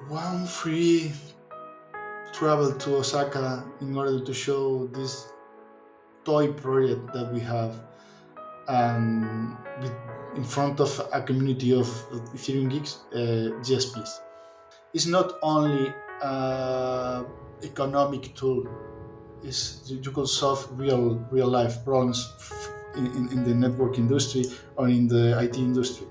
one free travel to Osaka in order to show this toy project that we have with, in front of a community of Ethereum geeks. Yes, please. It's not only economic tool. Is you could solve real life problems in the network industry or in the IT industry.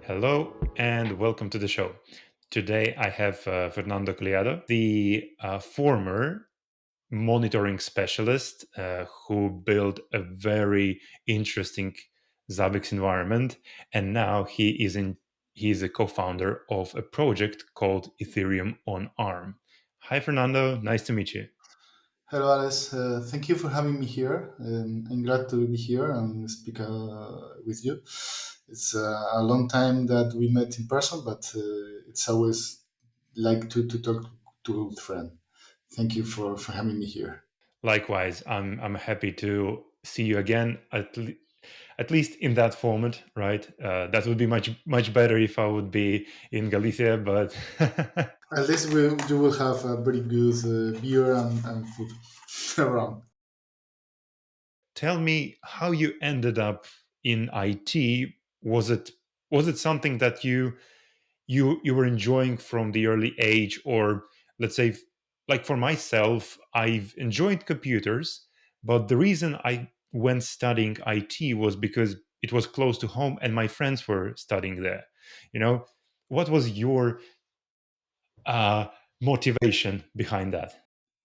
Hello and welcome to the show. Today I have Fernando Collado, the former monitoring specialist who built a very interesting Zabbix environment, and now he is a co-founder of a project called Ethereum on ARM. Hi, Fernando. Nice to meet you. Hello, Alice. Thank you for having me here. I'm glad to be here and speak with you. It's a long time that we met in person, but it's always like to talk to a old friend. Thank you for having me here. Likewise, I'm happy to see you again. At least in that format, right? That would be much better if I would be in Galicia, but At least you will have a very good beer and food around. tell me how you ended up in IT. Was it something that you were enjoying from the early age, or let's say, like for myself, I've enjoyed computers, but the reason I went studying IT was because it was close to home and my friends were studying there. You know, what was your uh, motivation behind that?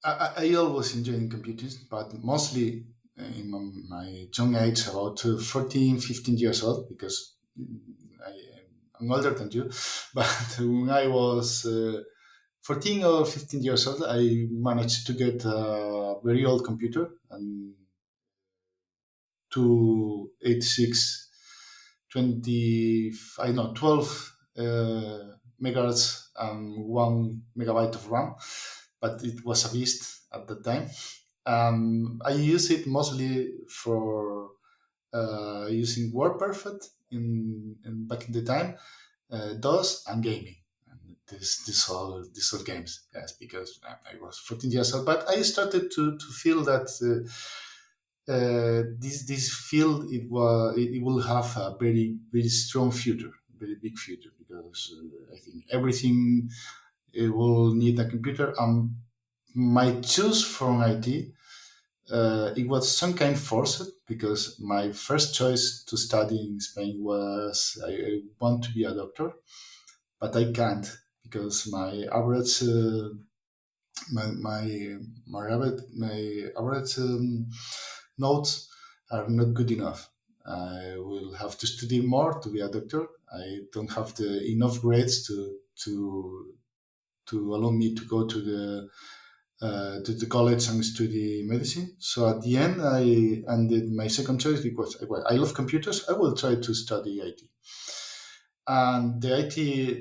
I always enjoyed computers, but mostly in my young age, about 14, 15 years old, because I, I'm older than you. But when I was 14 or 15 years old, I managed to get a very old computer, and 286 20, I know, 12 megahertz and 1 megabyte of RAM, but it was a beast at the time. I use it mostly for using WordPerfect in back in the time, DOS and gaming. And this all games, yes, because I was 14 years old. But I started to feel that this field it will have a very strong future, very big future, because I think everything it will need a computer. My choice from IT, it was some kind forced, because my first choice to study in Spain was I want to be a doctor, but I can't, because my average notes are not good enough. I will have to study more to be a doctor. I don't have the enough grades to allow me to go to the college and study medicine. So at the end, I ended my second choice because well, I love computers. I will try to study IT. And the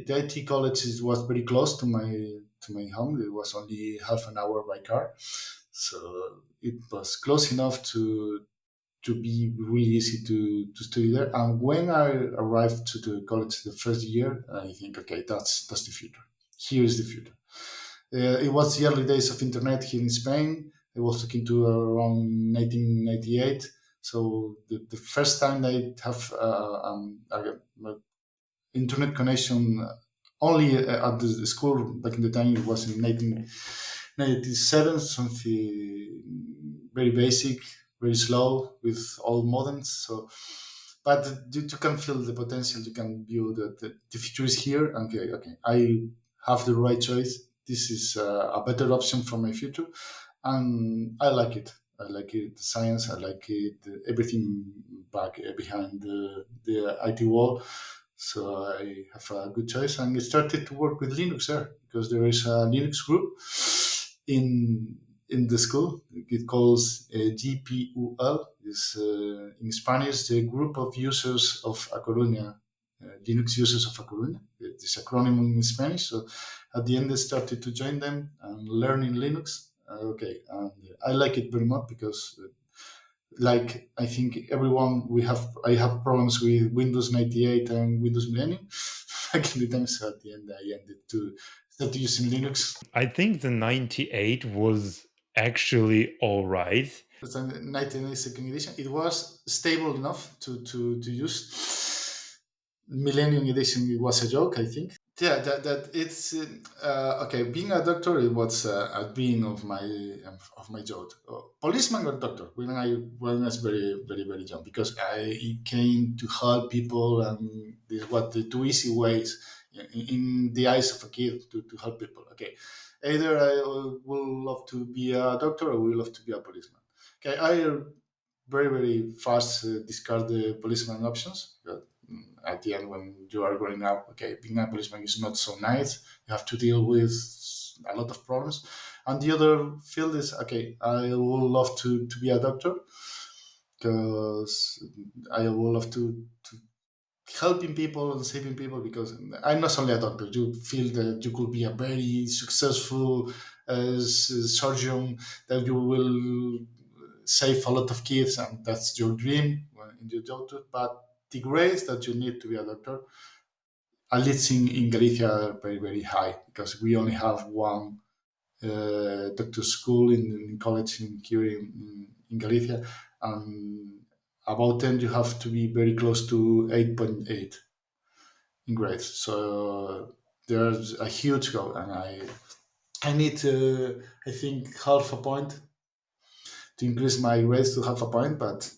IT college was very close to my home. It was only half an hour by car, so it was close enough to be really easy to study there. And when I arrived to the college the first year, I think, okay, that's the future. Here is the future. It was the early days of internet here in Spain. I was talking to around 1998. So the first time I have a internet connection only at the school back in the time, it was in 1997, something very basic, very slow with old modems. So, but you can feel the potential. You can view that the future is here. Okay, okay, I have the right choice. This is a better option for my future, and I like it. I like it, the science. I like it, everything back behind the IT wall. So I have a good choice, and I started to work with Linux there, because there is a Linux group in the school. It calls GPUL. Is in Spanish the group of users of A Coruña. Linux users of A Coruña. It's acronym in Spanish. So at the end, I started to join them and learning Linux. Okay, and I like it very much because, like I think everyone, I have problems with Windows 98 and Windows Millennium back in the time. So at the end, I ended to start using Linux. I think the 98 was actually all right. It's a 19 second edition. It was stable enough to use. Millennium edition, it was a joke, I think. Yeah, that it's okay. Being a doctor, it was a dream of my job. Policeman or doctor when I was very young, because I came to help people, and this what the two easy ways in the eyes of a kid to help people. Okay, either I will love to be a doctor or will love to be a policeman. Okay, I very fast discard the policeman options. But at the end, when you are growing up, okay, being a policeman is not so nice. You have to deal with a lot of problems. And the other field is, okay, I would love to be a doctor, because I would love to helping people and saving people, because I'm not only a doctor. You feel that you could be a very successful surgeon, that you will save a lot of kids, and that's your dream in your doctor. But the grades that you need to be a doctor, at least in Galicia, are very high, because we only have one doctor school in college here in Galicia, and about then you have to be very close to 8.8 in grades. So there's a huge goal, and I need I think half a point to increase my grades to half a point. But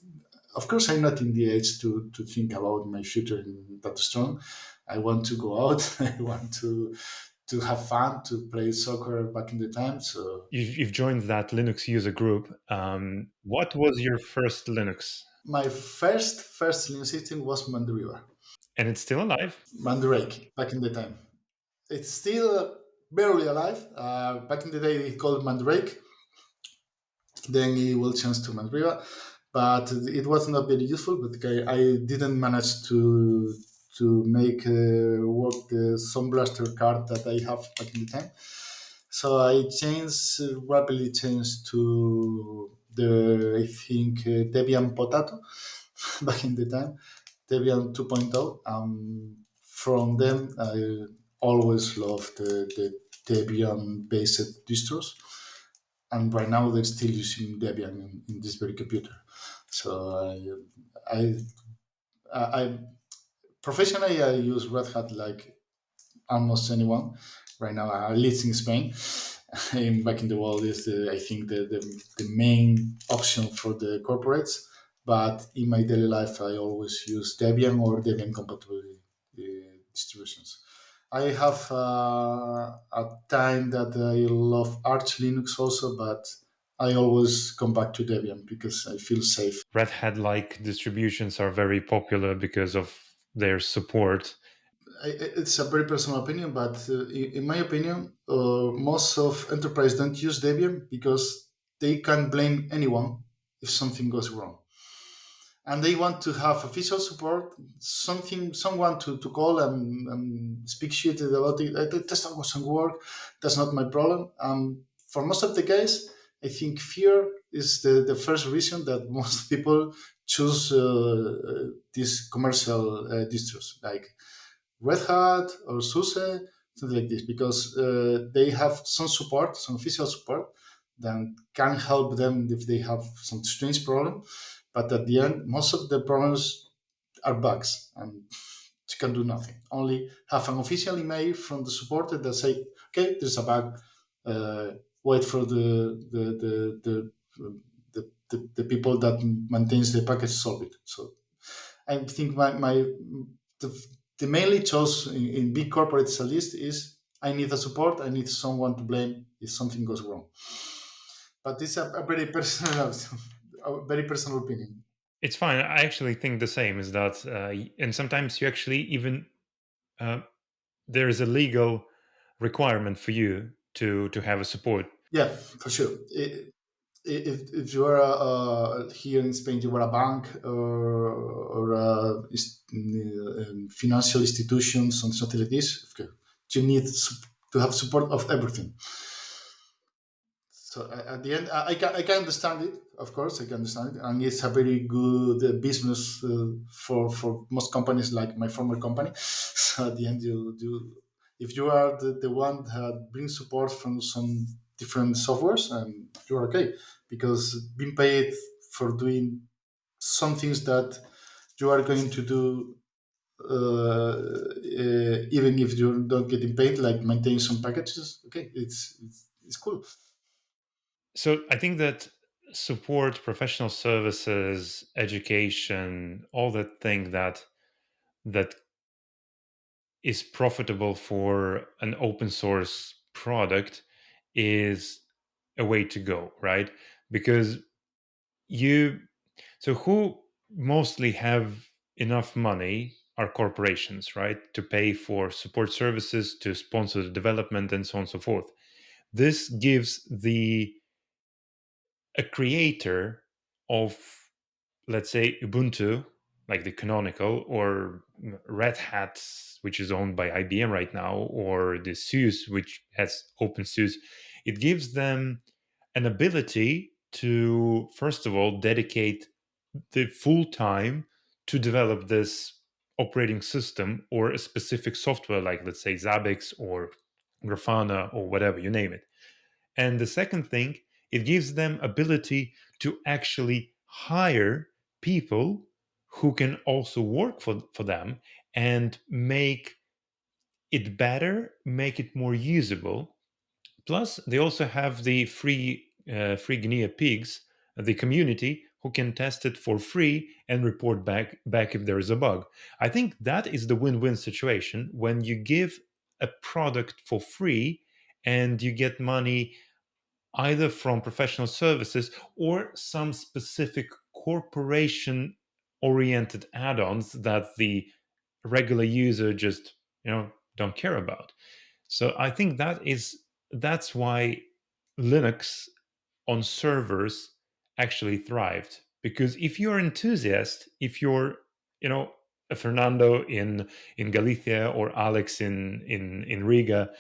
of course, I'm not in the age to think about my future in that strong. I want to go out. I want to have fun, to play soccer back in the time. So You've joined that Linux user group. What was your first Linux? my first Linux system was Mandriva, And it's still alive? Mandrake back in the time. It's still barely alive. Back in the day, it called Mandrake. Then it will change to Mandriva, but it was not very useful. But I didn't manage to make work the Sun Blaster card that I have back in the time. So I changed rapidly changed to the, I think, Debian Potato back in the time, Debian 2.0. From them, I always loved the Debian based distros, and right now they're still using Debian in this very computer. So I, I professionally I use Red Hat like almost anyone right now, at least in Spain. And back in the world is I think the main option for the corporates. But in my daily life, I always use Debian or Debian compatible distributions. I have a time that I love Arch Linux also, but I always come back to Debian because I feel safe. Red Hat like distributions are very popular because of their support. It's a very personal opinion, but in my opinion, most of enterprise don't use Debian because they can blame anyone if something goes wrong, and they want to have official support, someone to call and speak shit about it. That's not doesn't work. That's not my problem. For most of the guys, I think fear is the first reason that most people choose these commercial distros like Red Hat or SUSE, something like this, because they have some support, some official support that can help them if they have some strange problem. But at the end, most of the problems are bugs, and you can do nothing. Only have an official email from the supporter that say, "Okay, there's a bug. Wait for the people that maintains the package to solve it." So I think the, the mainly chose in big corporates at least is I need a support. I need someone to blame if something goes wrong. But it's a very personal, a very personal opinion. It's fine. I actually think the same is that, and sometimes you actually even uh, there is a legal requirement for you to have a support. Yeah, for sure. if you are here in Spain, you are a bank or financial institutions and something like this. Okay. You need to have support of everything. So at the end, I can understand it. Of course, I can understand it, and it's a very good business for most companies, like my former company. So at the end, if you are the one that brings support from some different softwares, and you're okay, because being paid for doing some things that you are going to do, even if you're not getting paid, like maintain some packages. Okay, it's cool. So I think that support, professional services, education, all that thing that is profitable for an open source product is a way to go, right? Because you so who mostly have enough money are corporations, right? To pay for support services, to sponsor the development and so on and so forth. This gives the a creator of, let's say, Ubuntu, like the canonical, or Red Hat, which is owned by IBM right now, or the SUSE, which has open SUSE, it gives them an ability to, first of all, dedicate the full time to develop this operating system or a specific software, like, let's say, Zabbix or Grafana or whatever, you name it. And the second thing, it gives them ability to actually hire people who can also work for them and make it better, make it more usable. Plus, they also have the free guinea pigs, the community who can test it for free and report back if there is a bug. I think that is the win-win situation when you give a product for free and you get money either from professional services or some specific corporation oriented add-ons that the regular user just don't care about. So I think that's why Linux on servers actually thrived, because if you're an enthusiast, if you're you know a Fernando in Galicia or Alex in Riga,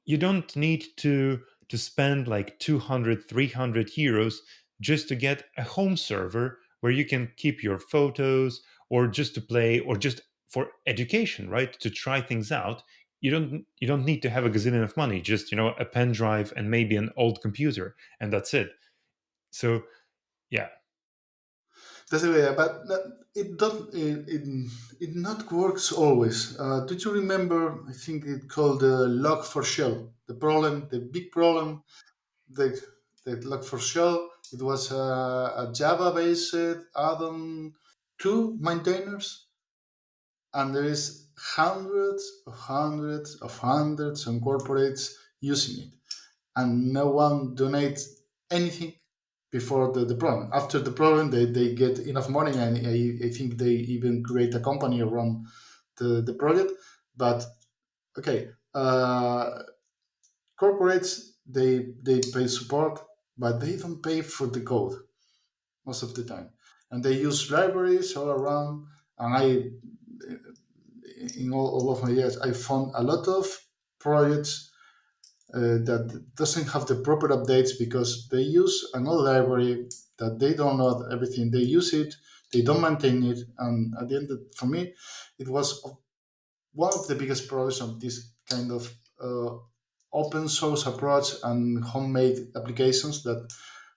you don't need to spend like 200, 300 euros just to get a home server where you can keep your photos, or just to play, or just for education, right, to try things out. You don't need to have a gazillion of money, just a pen drive and maybe an old computer, and that's it. So yeah. That's the way, but it don't it not works always. Do you remember? I think it called the log for shell. The problem, the big problem, the the log for shell. It was a Java-based add-on to maintainers, and there is hundreds of corporates using it, and no one donates anything before the problem. After the problem, they get enough money, and I think they even create a company around the project. But okay, corporates, they pay support, but they don't pay for the code most of the time, and they use libraries all around. And in all of my years, I found a lot of projects that doesn't have the proper updates because they use an old library that they don't know everything. They use it, they don't maintain it, and at the end, for me, it was one of the biggest problems of this kind of open source approach and homemade applications that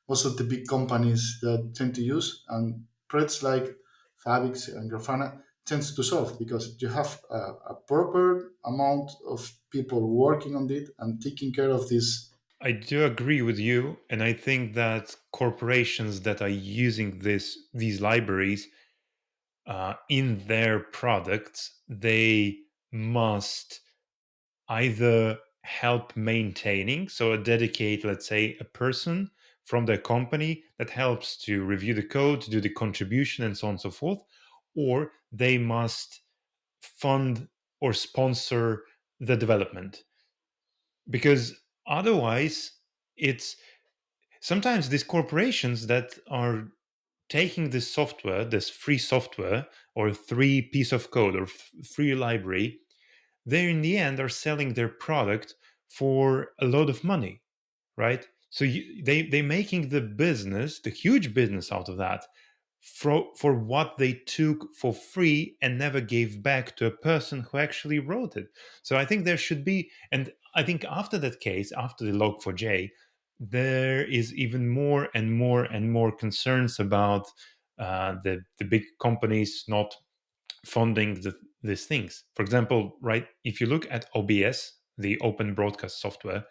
most of the big companies that tend to use, and projects like Fabrics and Grafana tends to solve, because you have a proper amount of people working on it and taking care of this. I do agree with you, and I think that corporations that are using these libraries in their products, they must either help maintaining, so dedicate, let's say, a person from their company that helps to review the code, to do the contribution, and so on and so forth, or they must fund or sponsor the development, because otherwise it's sometimes these corporations that are taking this software, this free software, or free piece of code, or free library, they in the end are selling their product for a lot of money, right? So they're making the business, the huge business out of that, for what they took for free and never gave back to a person who actually wrote it. So I think there should be, and I think after that case, after the Log4j, there is even more and more and more concerns about the big companies not funding these things. For example, right, if you look at OBS, the open broadcast software,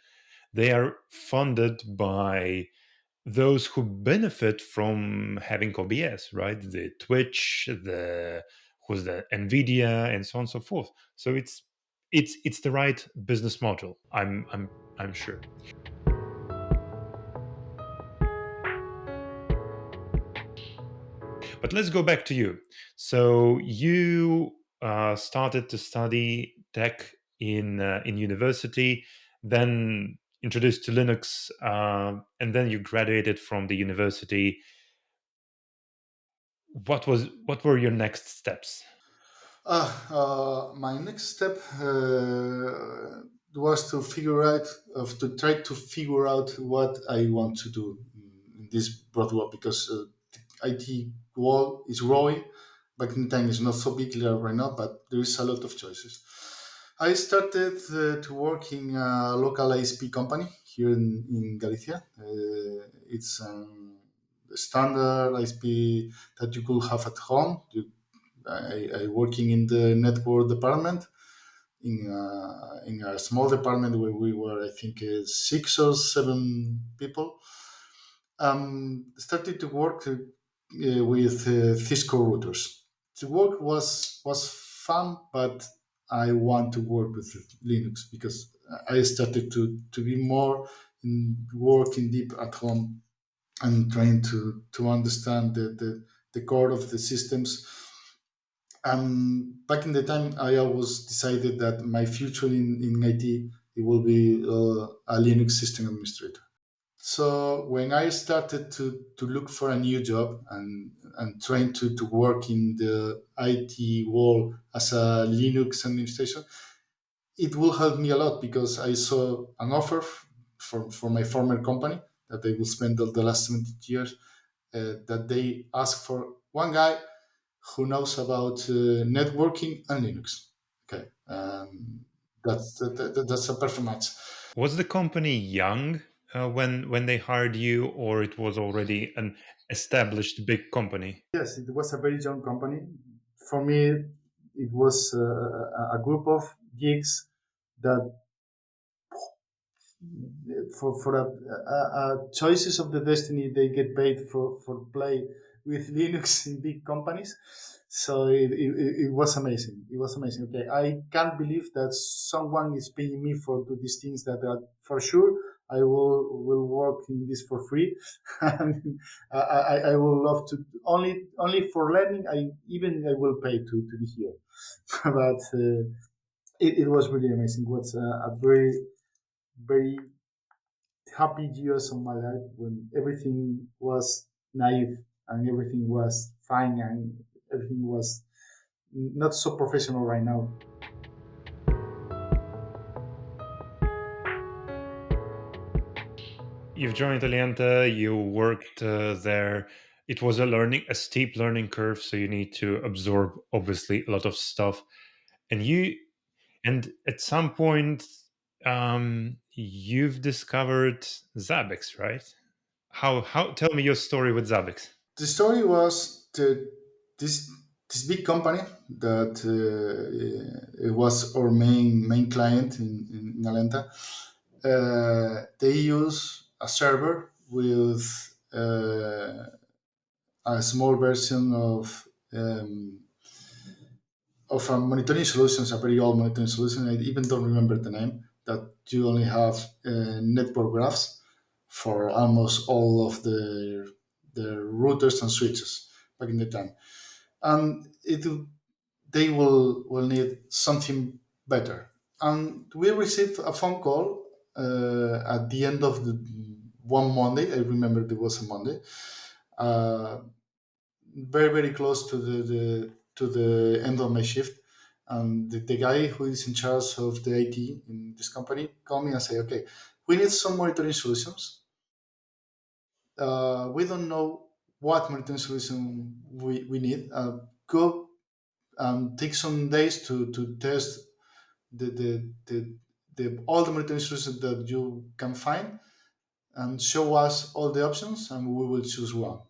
they are funded by those who benefit from having OBS, right? The Twitch, the who's the Nvidia, and so on and so forth. So it's the right business model. I'm sure. But let's go back to you. So you started to study tech in university, then introduced to Linux, and then you graduated from the university. What were your next steps? My next step was to figure out, of to try to figure out what I want to do in this broad world, because IT world is growing. Back in time, it's not so big right now, but there is a lot of choices. I started to work in a local ISP company here in Galicia. It's a standard ISP that you could have at home. I working in the network department in a small department where we were, I think, 6 or 7 people. Started to work with Cisco routers. The work was fun, but I want to work with Linux because I started to be more working deep at home and trying to understand the core of the systems. Back in the time, I always decided that my future in IT it will be a Linux system administrator. So when I started to look for a new job and trying to work in the IT world as a Linux administration, it will help me a lot because I saw an offer for my former company that I will spend the last 70 years, that they asked for one guy who knows about networking and Linux. Okay, that's a perfect match. Was the company young when they hired you, or it was already an established big company? Yes, it was a very young company. For me, it was a group of geeks that for choices of the destiny they get paid for play with Linux in big companies. So it was amazing. It was amazing. Okay, I can't believe that someone is paying me for do these things that are for sure I will work in this for free. And I will love to only for learning. I will pay to be here. But it was really amazing. It was a very happy years of my life when everything was naive and everything was fine and everything was not so professional right now. You've joined Alianta, you worked there. It was a steep learning curve, so you need to absorb obviously a lot of stuff. And and at some point, you've discovered Zabbix, right? How? Tell me your story with Zabbix. The story was that this this big company that it was our main client in Alenta. They use a server with a small version of a monitoring solutions, a very old monitoring solution. I even don't remember the name. That you only have network graphs for almost all of the routers and switches back in the time, and they will need something better. And we received a phone call at the end of the one Monday. I remember there was a Monday, uh, very very close to the end of my shift, and the guy who is in charge of the IT in this company called me and say, "Okay, we need some monitoring solutions. We don't know what monitoring solution we need. Go take some days to test the, the, the, all the monitoring solutions that you can find and show us all the options and we will choose one."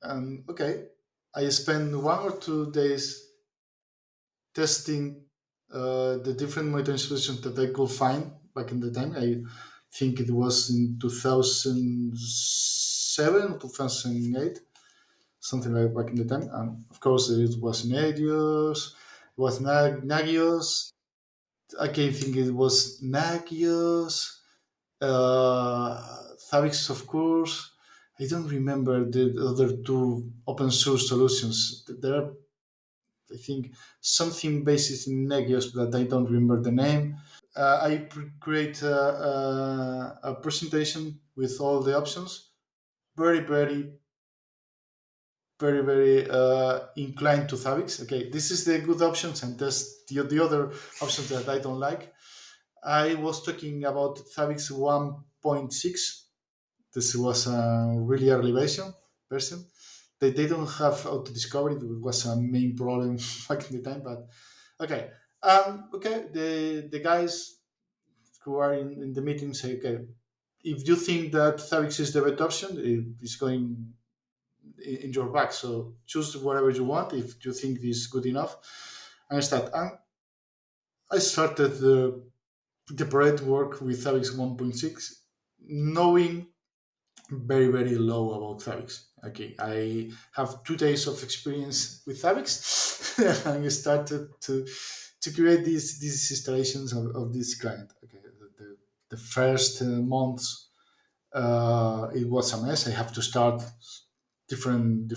And okay, I spent 1 or 2 days testing the different monitoring solutions that I could find back in the time. I think it was in 2007 or 2008, something like back in the time. And of course, it was Nagios, it was Nagios. I can think it was Nagios, Zavix, of course. I don't remember the other two open source solutions. There are, I think, something based in Nagios, but I don't remember the name. I create a presentation with all the options. Very, very, very inclined to Zavix. Okay, this is the good options, and that's the other options that I don't like. I was talking about Zavix 1.6. This was a really early version. They don't have auto discovery. It was a main problem back in the time. But okay, okay. The guys who are in the meeting say, okay, if you think that Zavix is the best option, it's going in your back. So choose whatever you want if you think this is good enough. And I start. And I started the project work with Zavix 1.6, knowing very very low about Zavix. Okay, I have 2 days of experience with Zavix, and I started to create these installations of this client. Okay, the first months it was a mess. I have to start different.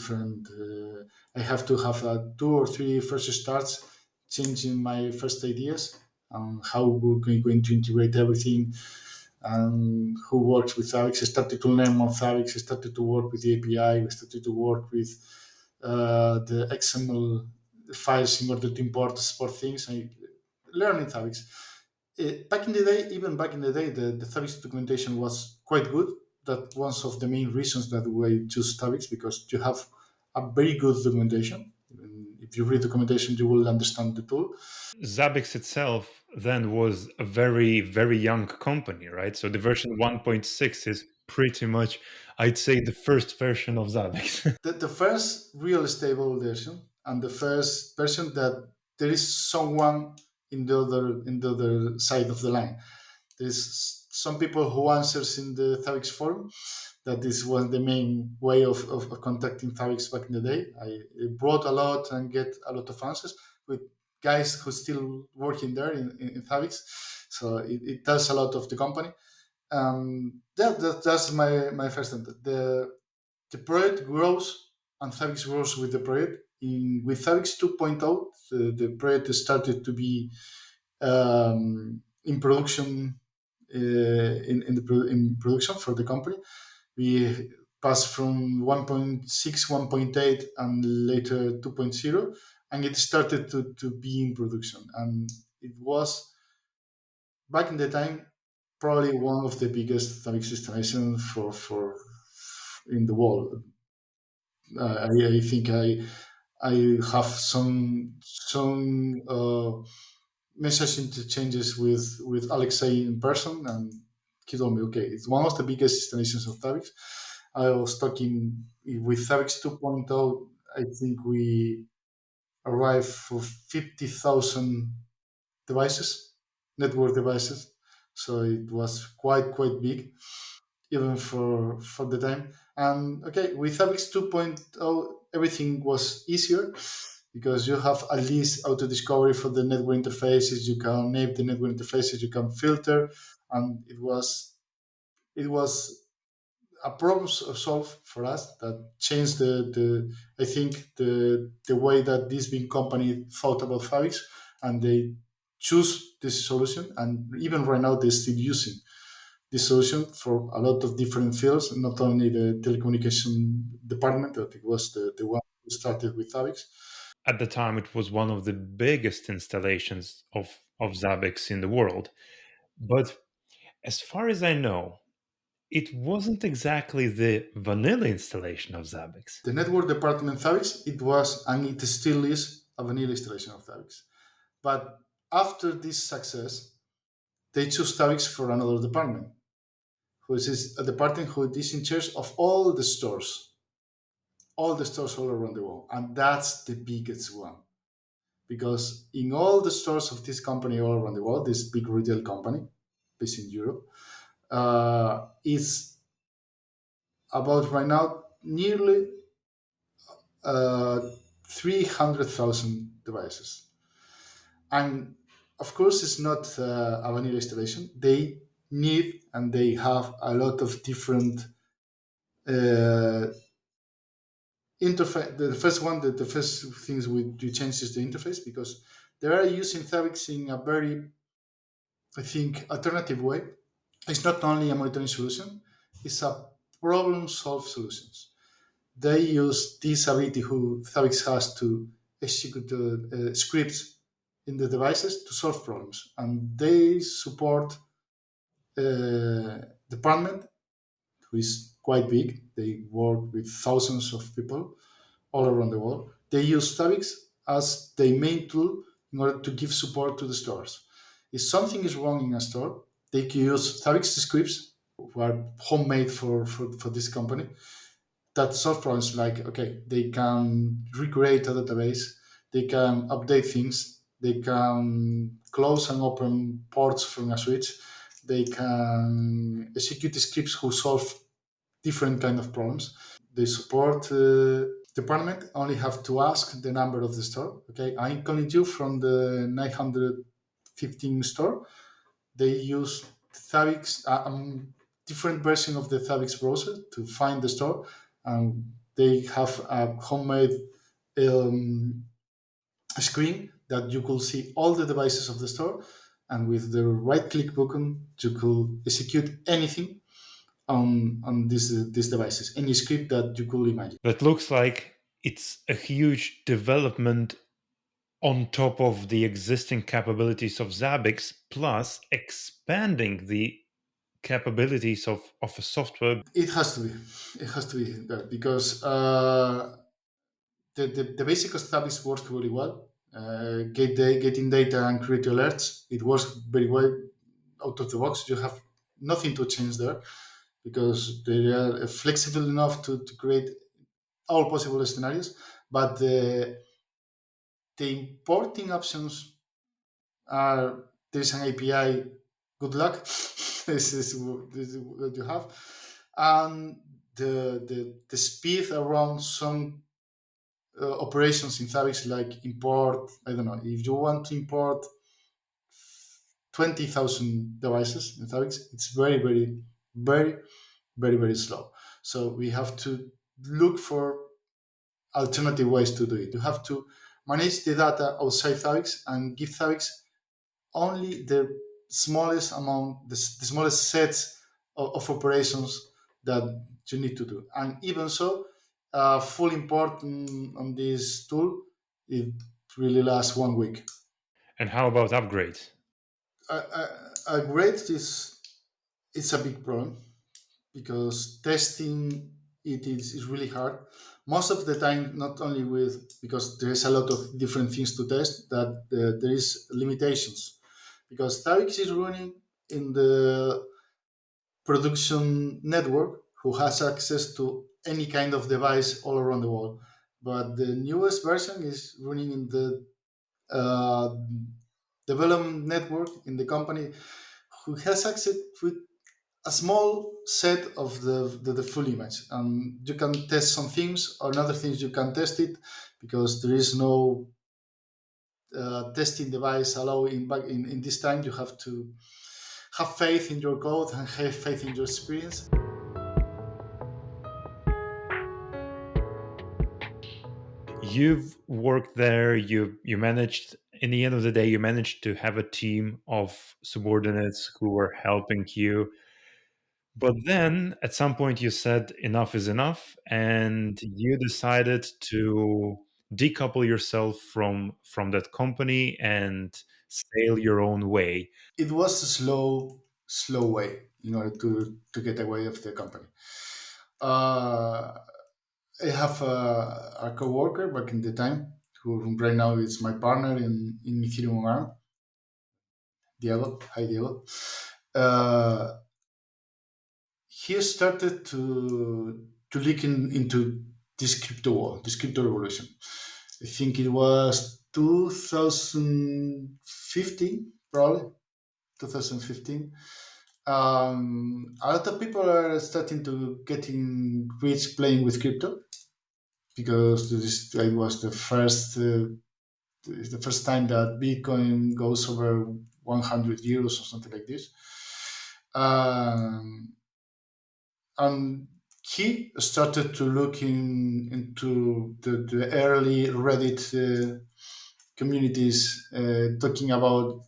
I have to have 2 or 3 first starts, changing my first ideas on how we're going to integrate everything and who works with Zabbix. I started to learn more Zabbix. I started to work with the API. We started to work with the XML files in order to import support things. I learned in Zabbix. Back in the day, even back in the day, the Zabbix documentation was quite good. That was one of the main reasons that we choose Zabbix, because you have a very good documentation. If you read documentation, you will understand the tool. Zabbix itself then was a very, very young company, right? So the version 1.6 is pretty much, I'd say, the first version of Zabbix. The first real stable version, and the first version that there is someone in the other side of the line. There's some people who answers in the Thavix forum. That is was the main way of contacting Thavix back in the day. I brought a lot and get a lot of answers with guys who still working there in Thavix. So it tells a lot of the company. That's my first attempt. The project grows and Zavix grows with the project. With Zavix 2.0, the project started to be in production in production for the company. We passed from 1.6, 1.8, and later 2.0, and it started to be in production. And it was back in the time probably one of the biggest Zavix installations for in the world. I think I have some message interchanges with Alexei in person, and he told me, okay, it's one of the biggest installations of Zavix. I was talking with Zavix 2.0. I think we arrived for 50,000 devices, network devices. So it was quite big, even for the time. And okay, with Avix 2.0, everything was easier because you have at least auto discovery for the network interfaces. You can name the network interfaces. You can filter, and it was a problem solved for us that changed the I think the way that this big company thought about Favix, and they choose this solution, and even right now they're still using this solution for a lot of different fields, not only the telecommunication department, that it was the one who started with Avix. At the time, it was one of the biggest installations of Zabbix in the world. But as far as I know, it wasn't exactly the vanilla installation of Zabbix. The network department Avix, it was and it still is a vanilla installation of Avix. But after this success, they choose Avix for another department, who is a department who is in charge of all the stores all around the world, and that's the biggest one because in all the stores of this company all around the world, this big retail company based in Europe, is about right now nearly 300,000 devices. And of course, it's not a vanilla installation. They need and they have a lot of different uh, interface. The first one, the first things we change is the interface because they are using Zabbix in a very, I think, alternative way. It's not only a monitoring solution; it's a problem-solve solutions. They use this ability who Zabbix has to execute scripts in the devices to solve problems, and they support department who is quite big. They work with thousands of people all around the world. They use Zabbix as their main tool in order to give support to the stores. If something is wrong in a store, they can use Zabbix scripts, who are homemade for this company, that solve problems like, okay, they can recreate a database, they can update things, they can close and open ports from a switch, they can execute scripts who solve different kind of problems. They support department only have to ask the number of the store. Okay, I'm calling you from the 915 store. They use Zabbix, different version of the Zabbix browser to find the store, and they have a homemade um, screen that you could see all the devices of the store, and with the right click button, you could execute anything on these devices, any script that you could imagine. That looks like it's a huge development on top of the existing capabilities of Zabbix, plus expanding the capabilities of a software. It has to be. It has to be that because the basic stuff is works very well. Getting data and create alerts, it works very well out of the box. You have nothing to change there because they are flexible enough to create all possible scenarios. But the importing options are there's an API. Good luck. This is what you have, and the speed around some operations in Zabbix like import. I don't know if you want to import 20,000 devices in Zabbix. It's very slow. So we have to look for alternative ways to do it. You have to manage the data outside Zabbix and give Zabbix only the smallest amount, the smallest sets of operations that you need to do. And even so, full import on this tool, it really lasts 1 week. And how about upgrades? A grade is it's a big problem because testing is really hard. Most of the time, not only with because there is a lot of different things to test, that there is limitations because Zabbix is running in the production network who has access to any kind of device all around the world. But the newest version is running in the uh, development network in the company who has access with a small set of the full image. And you can test some things or other things you can test it because there is no testing device allowing back in this time. You have to have faith in your code and have faith in your experience. You've worked there. You managed. In the end of the day, you managed to have a team of subordinates who were helping you. But then at some point you said enough is enough, and you decided to decouple yourself from that company and sail your own way. It was a slow way in order to get away of the company. Uh, I have a coworker back in the time who right now is my partner in Ethereum arm, Diego. Hi, Diego. Uh, he started to look into this crypto world, this crypto revolution. I think it was 2015, probably 2015. A lot of people are starting to getting rich playing with crypto because this it was the first time that Bitcoin goes over 100 euros or something like this. Um, and he started to look into the early Reddit communities talking about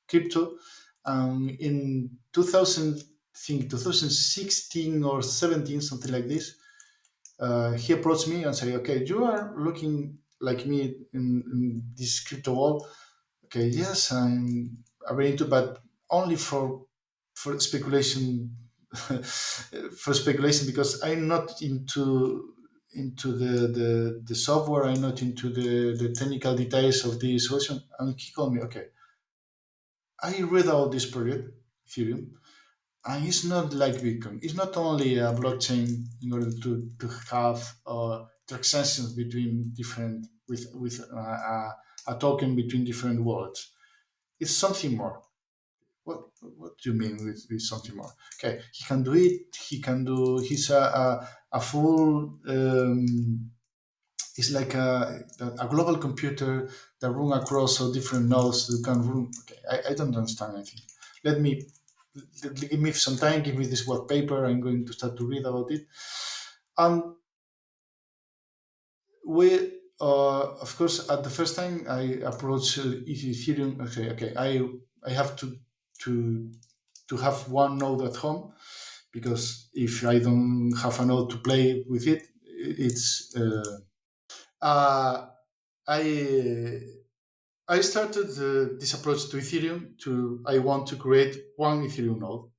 crypto. In 2000, I think 2016 or 17, something like this, he approached me and said, "Okay, you are looking like me in this crypto world. Okay, yes, I'm very into, but only for speculation, for speculation because I'm not into the software. I'm not into the technical details of the solution." And he called me, "Okay, I read out this project, Ethereum, and it's not like Bitcoin. It's not only a blockchain in order to have transactions between different with a token between different wallets. It's something more." What do you mean with something more? Okay, he can do it. He can do. He's a full. It's like a global computer that run across all different nodes that can run. Okay, I don't understand anything. Let me give me some time. Give me this white paper. I'm going to start to read about it. Um, we of course at the first time I approach Ethereum. Okay, I have to to have one node at home because if I don't have a node to play with it, it's uh, I I started this approach to Ethereum. To I want to create one Ethereum node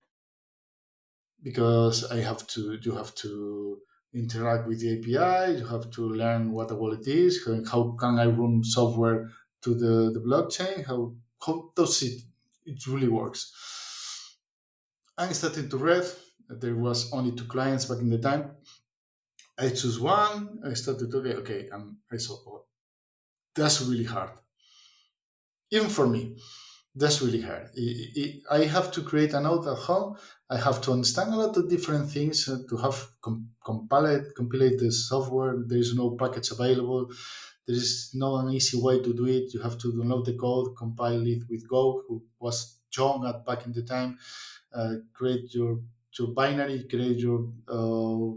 because I have to. You have to interact with the API. You have to learn what a wallet is. How can I run software to the blockchain? How does it really works? I started to read. There was only two clients back in the time. I choose one. I started to okay. I saw that's really hard, even for me. That's really hard. I have to create a node at home. I have to understand a lot of different things to have compile the software. There is no package available. There is no an easy way to do it. You have to download the code, compile it with Go, who was John at back in the time. Create your binary, create your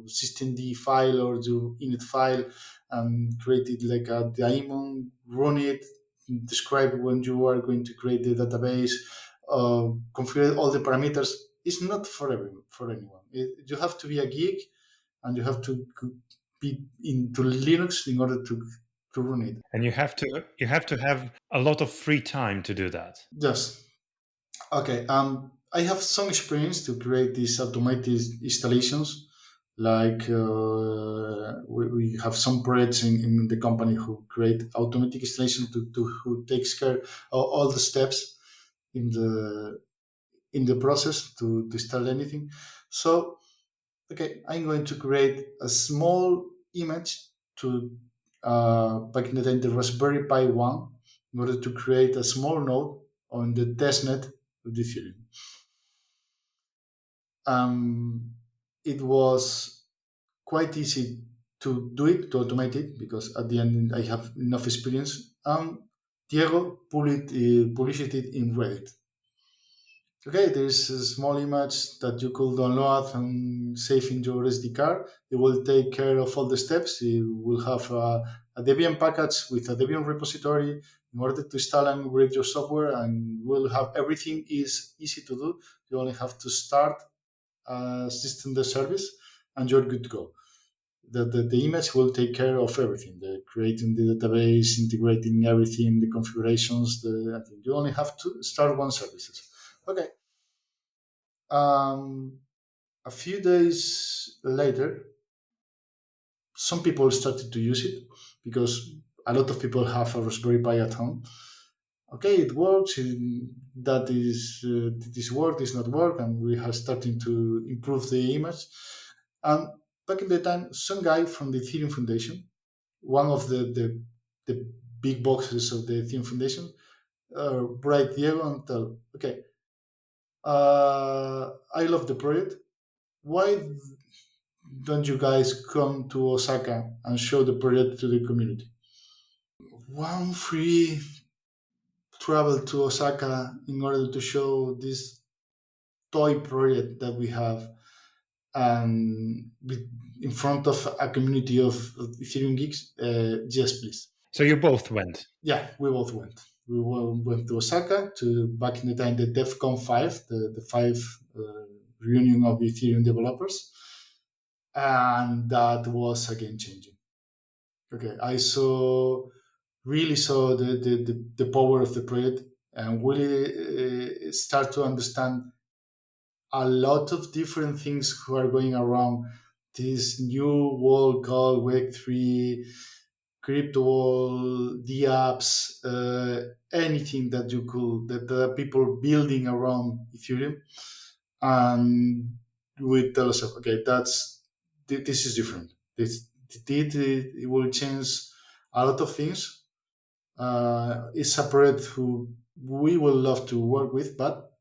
systemd file or your init file, and create it like a daemon, run it, describe when you are going to create the database, configure all the parameters. It's not for anyone. You have to be a geek and you have to be into Linux in order to run it. And you have to have a lot of free time to do that. Yes. Okay. I have some experience to create these automated installations. Like we have some projects in the company who create automatic installation to who takes care of all the steps in the process to install anything. So okay, I'm going to create a small image to back in the day there was Raspberry Pi 1 in order to create a small node on the testnet of the Ethereum. Um, it was quite easy to do it, to automate it, because at the end I have enough experience. Diego published it in Reddit. Okay, there's a small image that you could download and save in your SD card. It will take care of all the steps. You will have a Debian package with a Debian repository in order to install and upgrade your software, and will have everything is easy to do. You only have to start. system the service, and you're good to go. The image will take care of everything, the creating the database, integrating everything, the configurations, everything. You only have to start one services. Okay. Um, a few days later, some people started to use it because a lot of people have a Raspberry Pi at home. Okay, it works. That is, this work, this not work, and we have starting to improve the image. And back in the time, some guy from the Ethereum Foundation, one of the big boxes of the Ethereum Foundation, write Diego and tell, okay, I love the project. Why don't you guys come to Osaka and show the project to the community? One free travel to Osaka in order to show this toy project that we have, with, in front of a community of Ethereum geeks. Yes, please. So you both went. Yeah, we both went. Went to Osaka to, back in the time, the DevCon 5, the five reunion of Ethereum developers, and that was a game changing. Okay, I really saw the power of the project, and really start to understand a lot of different things who are going around this new world called Web3, crypto world, the apps, anything that you could, that there are people building around Ethereum. And we tell ourselves, okay, this is different. It will change a lot of things. It's a project who we will love to work with, but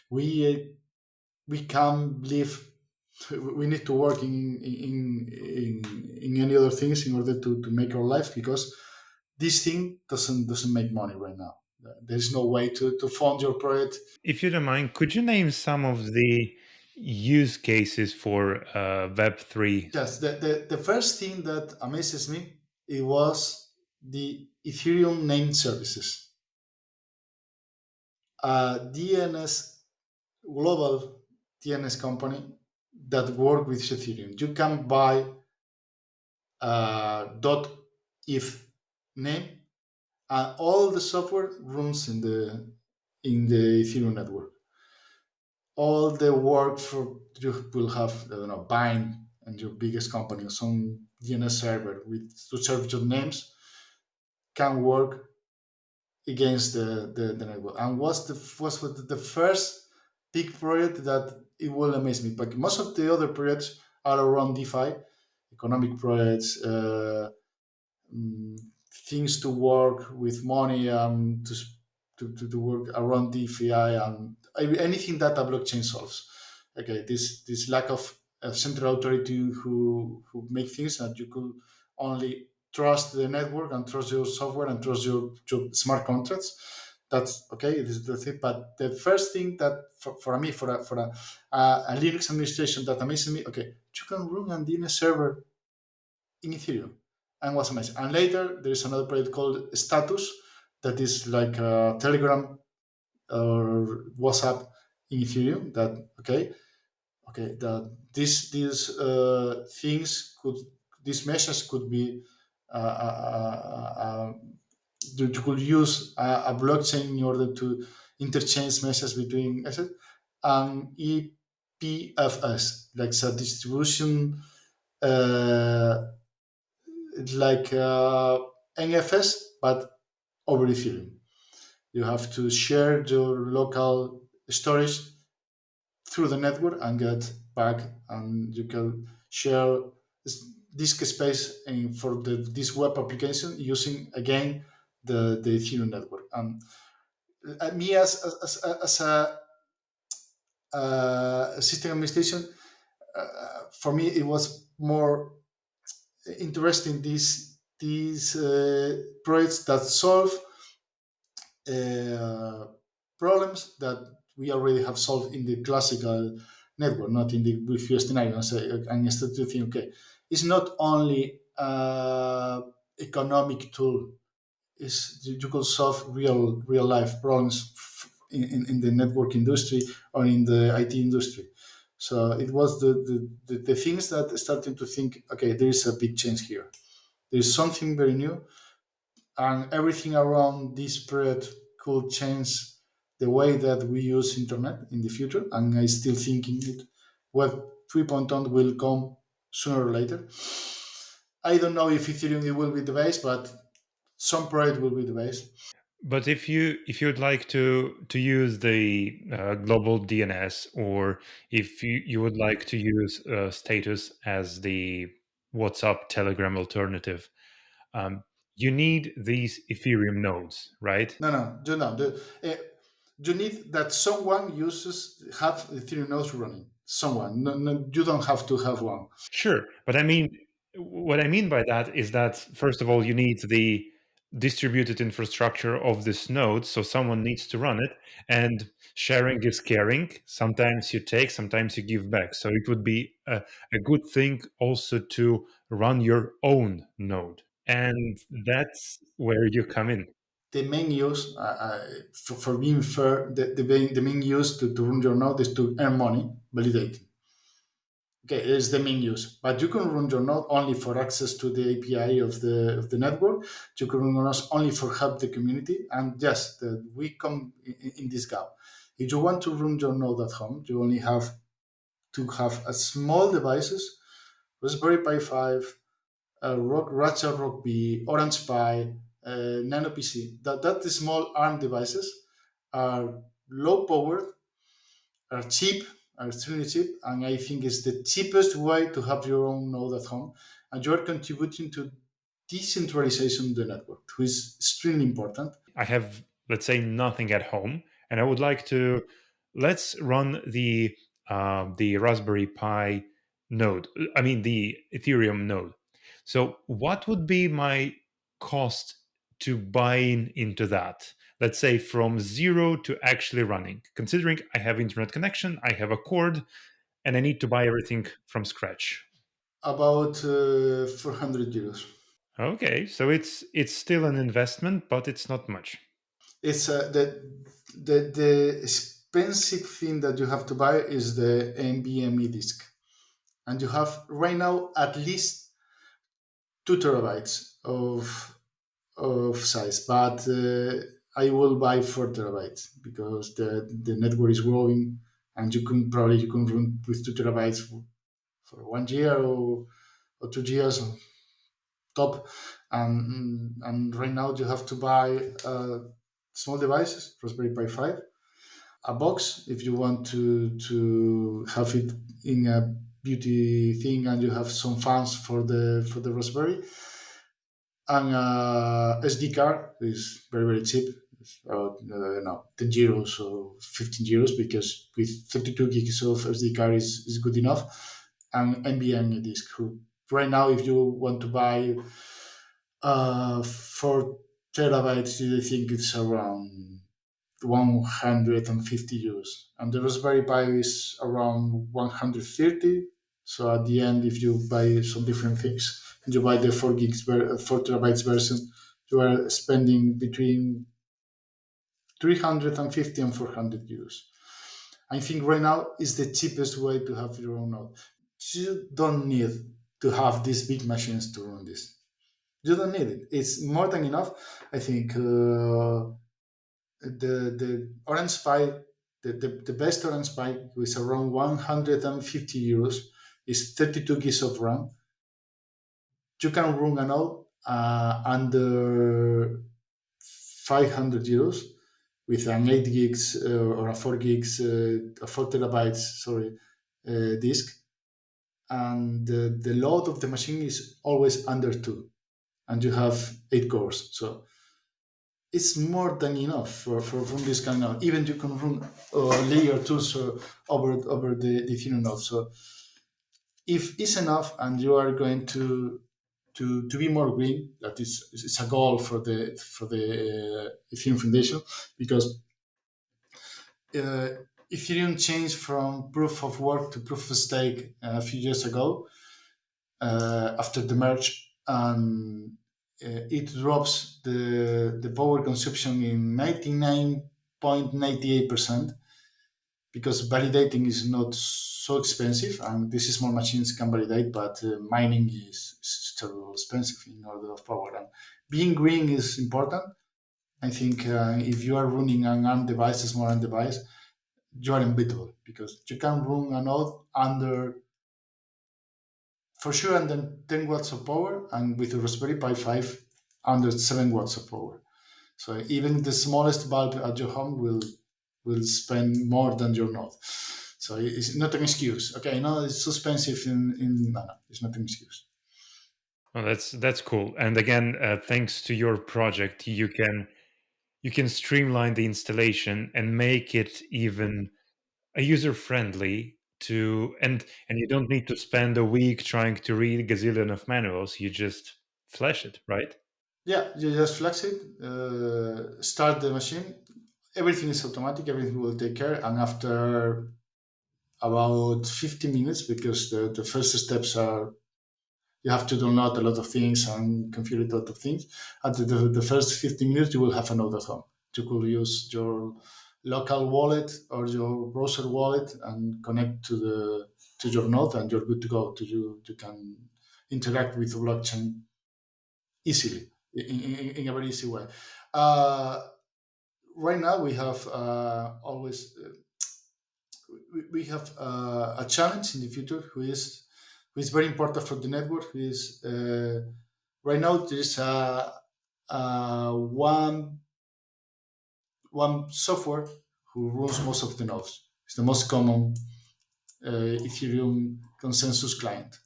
we we can't live. We need to work in any other things in order to make our life, because this thing doesn't make money right now. There's no way to fund your project. If you don't mind, could you name some of the use cases for Web3? Yes, the first thing that amazes me, it was the Ethereum named services. DNS, global DNS company that work with Ethereum. You can buy .eth name, and all the software runs in the Ethereum network. All the work for, you will have, I don't know, Bind and your biggest company, some DNS server with to serve your names, can work against the network. And was the first big project that it will amaze me. But most of the other projects are around DeFi, economic projects, mm, things to work with money, to work around DeFi, and anything that a blockchain solves. Okay, this lack of central authority who make things that you could only trust the network and trust your software and trust your smart contracts. That's okay. This is the thing. But the first thing that for me, a Linux administration that amazes me. Okay, you can run an DNS server in Ethereum, and was amazing. And later there is another project called Status, that is like Telegram or WhatsApp in Ethereum. That okay, that these things could, these measures could be, uh, uh, uh, uh, you could use a blockchain in order to interchange messages between assets, and EPFS, like a distribution, uh, like NFS, but over Ethereum. You have to share your local storage through the network and get back, and you can share disk space for this web application using again the Ethereum network. Me as a system administration, for me it was more interesting these projects that solve uh, problems that we already have solved in the classical network, not in the previous scenario. And instead to think, okay, it's not only economic tool. Is you could solve real life problems in the network industry or in the IT industry. So it was the things that started to think, okay, there is a big change here. There is something very new, and everything around this period could change the way that we use internet in the future. And I still thinking it Web 3.0 will come sooner or later. I don't know if Ethereum it will be the base, but some project will be the base. But if you'd like to use the global DNS, or if you would like to use status as the WhatsApp Telegram alternative, um, you need these Ethereum nodes, right? No, no, you know, you need that someone uses have Ethereum nodes running. Someone, no, no, you don't have to have one. Sure, but I mean, what I mean by that is that first of all, you need the distributed infrastructure of this node, so someone needs to run it, and sharing is caring. Sometimes you take, sometimes you give back. So it would be a good thing also to run your own node, and that's where you come in. The main use, for being fair, the main use to run your node is to earn money validating. Okay, it's the main use. But you can run your node only for access to the API of the network. You can run yours only for help the community. And yes, we come in this gap. If you want to run your node at home, you only have to have a small devices, Raspberry Pi 5, Ratchet Rock B, Orange Pi, Nano PC. That the small ARM devices are low powered, are cheap, are extremely cheap, and I think it's the cheapest way to have your own node at home, and you are contributing to decentralization of the network, which is extremely important. I have, let's say, nothing at home, and I would like to let's run the Raspberry Pi node. I mean, the Ethereum node. So, what would be my cost to buying into that? Let's say from zero to actually running. Considering I have internet connection, I have a cord, and I need to buy everything from scratch. About 400 euros. Okay, so it's still an investment, but it's not much. It's the expensive thing that you have to buy is the NVMe disk, and you have right now at least 2 terabytes of size, but I will buy 4 terabytes because the network is growing, and you can run with 2 terabytes for 1 year or 2 years top, and right now you have to buy small devices, Raspberry Pi 5, a box if you want to have it in a beauty thing, and you have some fans for the Raspberry, and SD card is very very cheap. It's about I don't know 10 euros or 15 euros, because with 32 gigs of SD card is good enough. And NVMe disk. Right now, if you want to buy 4 terabytes, I think it's around 150 euros, and the Raspberry Pi is around 130. So at the end, if you buy some different things, and you buy the 4 terabytes version, you are spending between 350 and 400 euros. I think right now is the cheapest way to have your own node. You don't need to have these big machines to run this. You don't need it. It's more than enough. I think the Orange Pi, the best Orange Pi, is around 150 euros, is 32 gigs of RAM. You can run a node under 500 euros with an 8 gigs or a 4 gigs, a 4 terabytes, sorry, disk. And the load of the machine is always under 2, and you have 8 cores. So it's more than enough for run this kind of. Even you can run layer tools over the Ethereum node. So if it's enough, and you are going to be more green, that is it's a goal for the Ethereum Foundation, because uh, Ethereum changed from proof of work to proof of stake a few years ago, after the merge, and it drops the power consumption in 99.98%. because validating is not so expensive, and this is more machines can validate, but mining is terrible expensive in order of power. And being green is important. I think if you are running an ARM device, a small ARM device, you are unbeatable because you can run a node under for sure under 10 watts of power, and with a Raspberry Pi 5 under 7 watts of power. So even the smallest bulb at your home will spend more than your node. So it's not an excuse. Okay, no, it's too expensive in no, no, it's not an excuse. Oh, that's cool. And again, thanks to your project, you can streamline the installation and make it even a user friendly to and you don't need to spend a week trying to read a gazillion of manuals. You just flash it, right? Yeah, you just flex it, start the machine. Everything is automatic. Everything will take care. And after about 50 minutes, because the first steps are you have to download a lot of things and configure a lot of things. At the first 15 minutes, you will have a node at home. You could use your local wallet or your browser wallet and connect to your node, and you're good to go. You can interact with the blockchain easily in a very easy way. Uh, right now, we have always we have a challenge in the future who is very important for the network. Who is right now there is one software who runs most of the nodes. It's the most common Ethereum consensus client,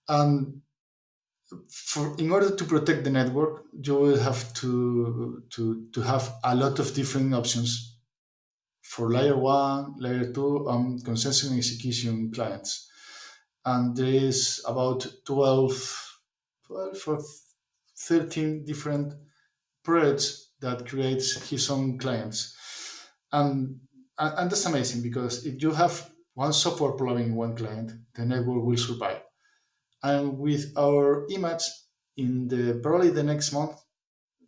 and in order to protect the network, you will have to have a lot of different options for layer one, layer two, consensus and execution clients. And there is about 12 or 13 different projects that creates his own clients. And that's amazing because if you have one software problem in one client, the network will survive. And with our image in the probably the next month,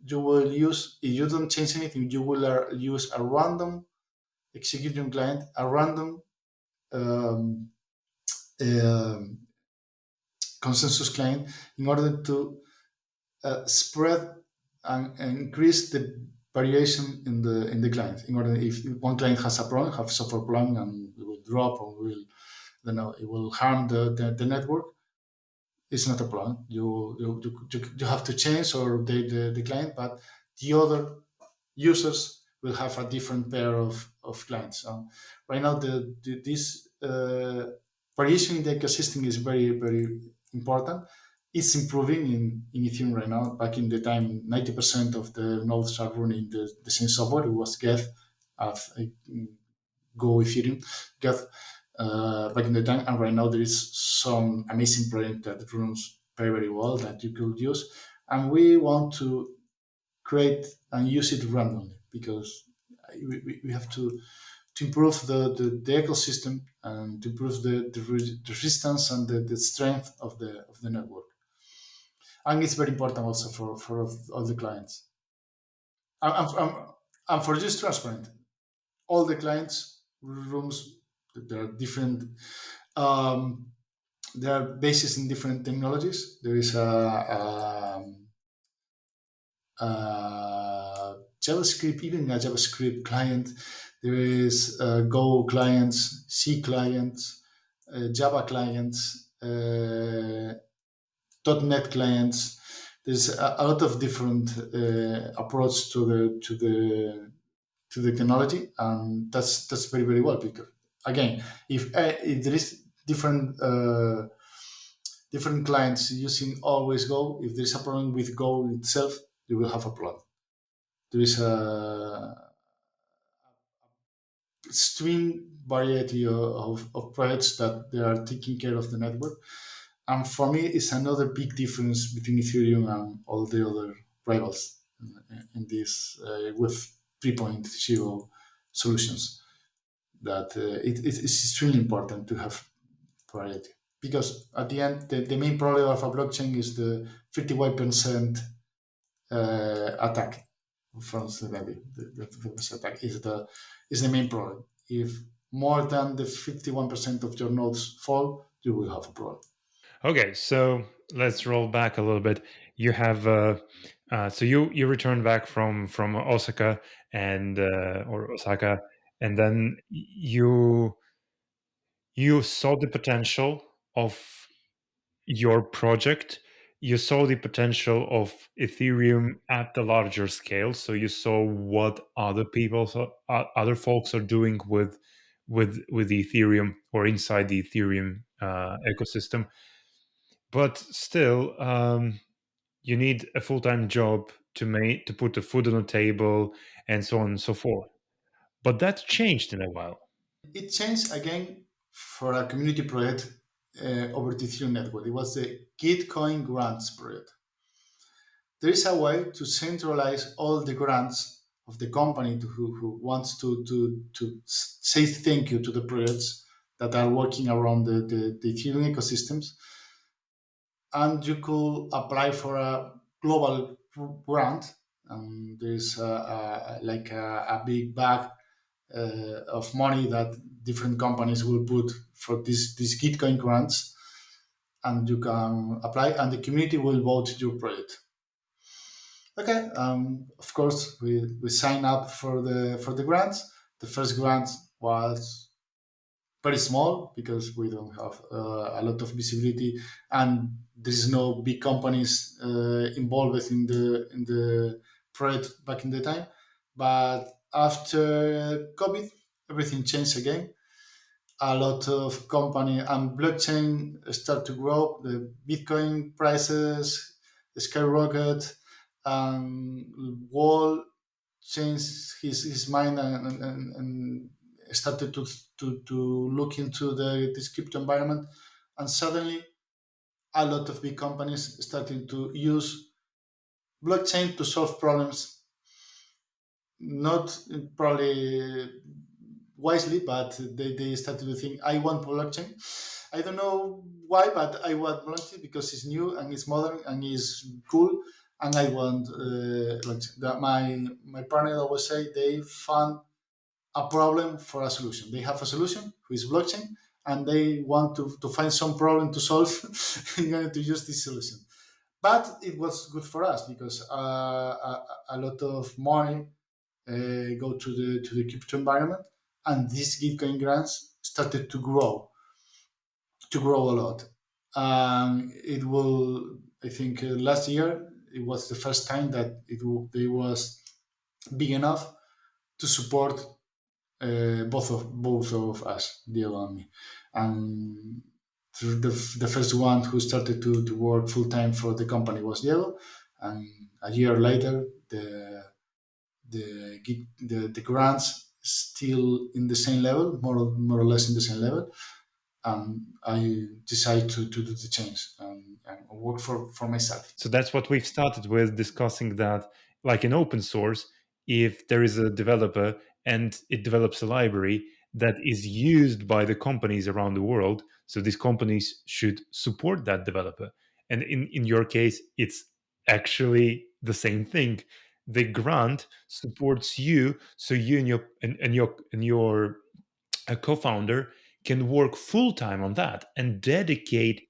you will use if you don't change anything, you will use a random execution client, a random um, um, consensus client in order to spread and increase the variation in the client. In order, if one client has a problem, have software problem, and it will drop or will, you know, it will harm the network. It's not a problem. You have to change or the client, but the other users will have a different pair of clients. Right now, this variation in the ecosystem is very important. It's improving in Ethereum right now. Back in the time, 90% of the nodes are running the same software. It was Geth, Go Ethereum, Geth, back in the time. And right now, there is some amazing project that runs very well that you could use. And we want to create and use it randomly because we have to improve the ecosystem and to improve the resistance and the strength of the network. And it's very important also for all the clients. And for just transparent, all the clients rooms there are different. Um, there are bases in different technologies. There is JavaScript, even a JavaScript client. There is Go clients, C clients, Java clients, .NET clients. There's a lot of different approach to the technology, and that's very well because again, if there is different clients using always Go, if there is a problem with Go itself, you will have a problem. There is a extreme variety of projects that they are taking care of the network. And for me, it's another big difference between Ethereum and all the other rivals in this Web 3.0 solutions. That it's extremely important to have variety because at the end, the main problem of a blockchain is the 51% attack from the attack is the main problem. If more than the 51% of your nodes fall, you will have a problem. Okay, so let's roll back a little bit. You have so you returned back from Osaka and or Osaka, and then you saw the potential of your project. You saw the potential of Ethereum at the larger scale. So you saw what other folks are doing with the Ethereum or inside the Ethereum ecosystem. But still, you need a full time job to put the food on the table and so on and so forth. But that changed in a while. It changed again for a community project over the Ethereum network. It was the Gitcoin Grants project. There is a way to centralize all the grants of the company who wants to say thank you to the projects that are working around the Ethereum ecosystems. And you could apply for a global grant. There's like a big bag of money that different companies will put for these Gitcoin grants, and you can apply, and the community will vote your project. Okay, of course we sign up for the grants. The first grant was very small because we don't have a lot of visibility, and there is no big companies involved in the project back in the time. But after COVID, everything changed again. A lot of company and blockchain start to grow. The Bitcoin prices skyrocket, and Wall changed his mind, and started to look into this crypto environment, and suddenly a lot of big companies starting to use blockchain to solve problems, not probably wisely, but they started to think, I want blockchain. I don't know why, but I want blockchain because it's new and it's modern and it's cool, and I want blockchain. My partner always say they found a problem for a solution. They have a solution, who is blockchain, and they want to find some problem to solve in order to use this solution. But it was good for us because a lot of money go to the crypto environment, and these Gitcoin grants started to grow a lot. It will, I think, last year it was the first time that it was big enough to support both of us, Diego and me. And the first one who started to work full time for the company was Diego, and a year later the grants still in the same level, more or less in the same level. I decided to do the change and work for myself. So that's what we've started with, discussing that, like in open source, if there is a developer and it develops a library that is used by the companies around the world, so these companies should support that developer. And in your case, it's actually the same thing. The grant supports you, so you and your co-founder can work full time on that and dedicate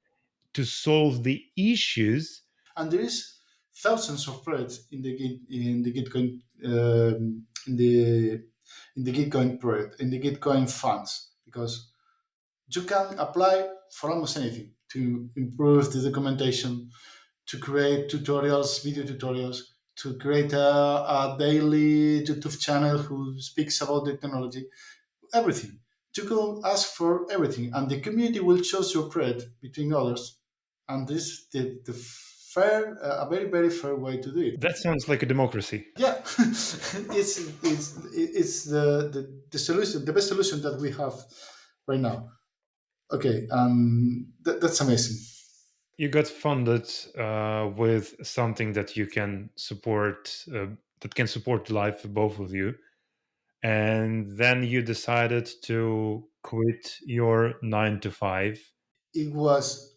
to solve the issues. And there is thousands of projects in the Gitcoin in the Gitcoin project in the Gitcoin funds, because you can apply for almost anything to improve the documentation, to create tutorials, video tutorials, to create a daily YouTube channel who speaks about the technology, everything. You can ask for everything, and the community will choose your project between others. And this is the fair, a very very fair way to do it. That sounds like a democracy. Yeah, it's the solution, the best solution that we have right now. Okay, that's amazing. You got funded with something that you can support, that can support the life of both of you, and then you decided to quit your 9 to 5. It was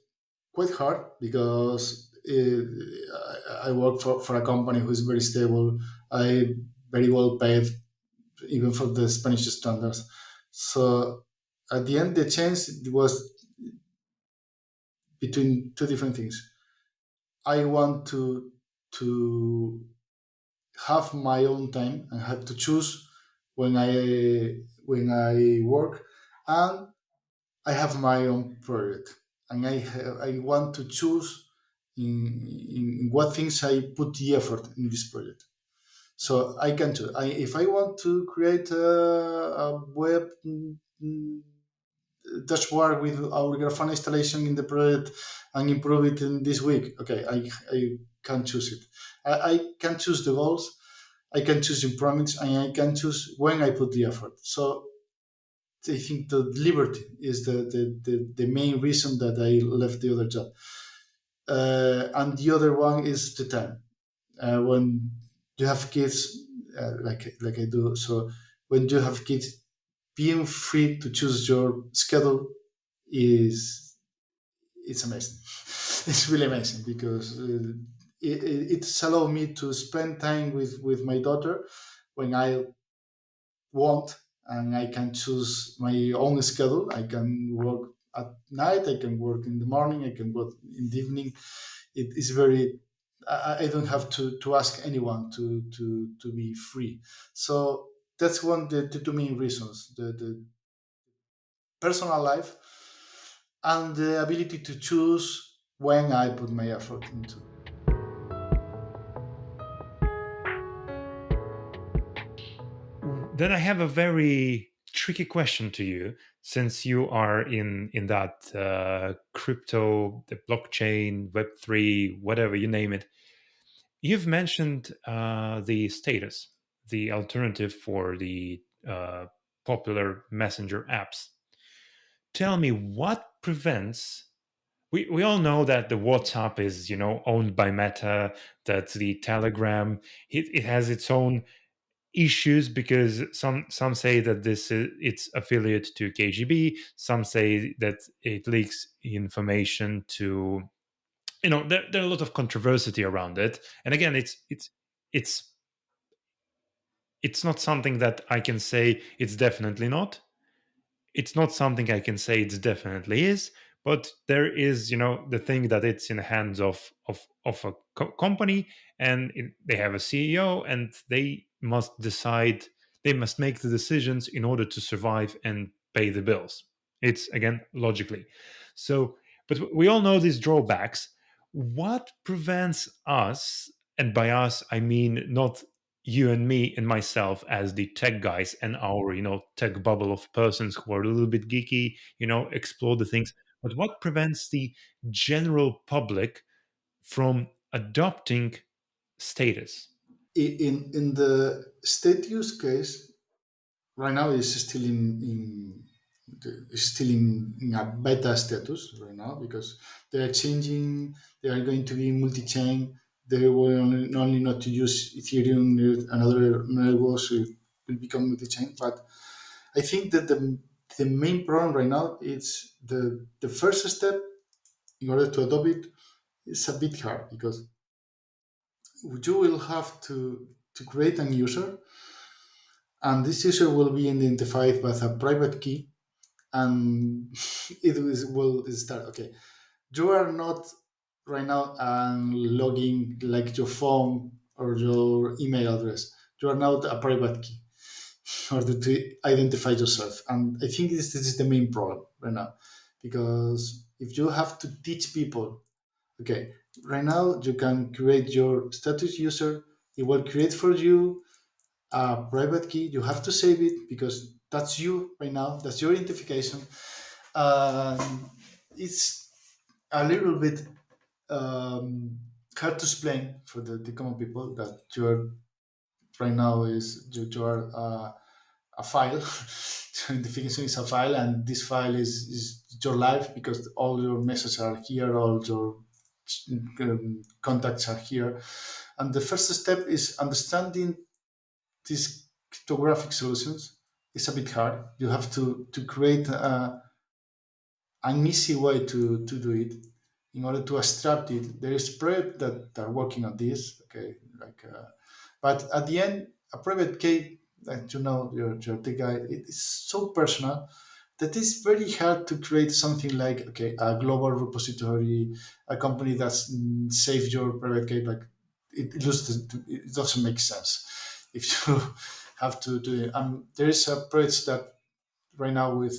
quite hard because I work for a company who is very stable. I very well paid, even for the Spanish standards. So at the end, the change was between two different things. I want to have my own time and have to choose when I work, and I have my own project, and I want to choose in what things I put the effort in this project. So I can choose. If I want to create a web dashboard with our Grafana installation in the project and improve it in this week, okay, I can choose it. I can choose the goals, I can choose improvements, and I can choose when I put the effort. So I think the liberty is the main reason that I left the other job. And the other one is the time. When you have kids, like I do, so when you have kids, being free to choose your schedule is it's amazing. It's really amazing because it's allowed me to spend time with my daughter when I want, and I can choose my own schedule. I can work at night, I can work in the morning, I can work in the evening. It is very. I don't have to ask anyone to be free. So that's one the two main reasons: the personal life and the ability to choose when I put my effort into. Then I have a very tricky question to you, since you are in that crypto, the blockchain, Web3, whatever you name it. You've mentioned the status, the alternative for the popular messenger apps. Tell me what prevents. We all know that the WhatsApp is, owned by Meta. That the Telegram, it has its own issues, because some say that this is it's affiliate to KGB. Some say that it leaks information to, there are a lot of controversy around it. And again, it's it's not something that I can say it's definitely not. It's not something I can say it's definitely is, but there is, the thing that it's in the hands of a company, and they have a CEO, and they must decide, they must make the decisions in order to survive and pay the bills. It's again logically. So, but we all know these drawbacks. What prevents us, and by us I mean not you and me and myself as the tech guys and our tech bubble of persons who are a little bit geeky, explore the things, but what prevents the general public from adopting status? In the state use case, right now it's still it's still in a beta status right now because they are changing. They are going to be multi-chain. They will only not to use Ethereum and other networks. So it will become multi-chain. But I think that the main problem right now is the first step in order to adopt it is a bit hard because you will have to create a user, and this user will be identified by a private key, and will start. Okay, you are not right now logging like your phone or your email address. You are now a private key in order to identify yourself, and I think this is the main problem right now, because if you have to teach people, okay, right now you can create your status user. It will create for you a private key. You have to save it because that's you right now. That's your identification. It's a little bit um, hard to explain for the common people that you are right now you are a file. Your identification is a file, and this file is your life because all your messages are here, all your contacts are here. And the first step is understanding these cryptographic solutions. Is a bit hard. You have to create an easy way to do it in order to abstract it. There is projects that are working on this. Okay, but at the end, a private key. and your tech guy, it is so personal that it's very hard to create something like, okay, a global repository, a company that's saves your private key. Like it doesn't make sense if you have to do it. There is a project that right now with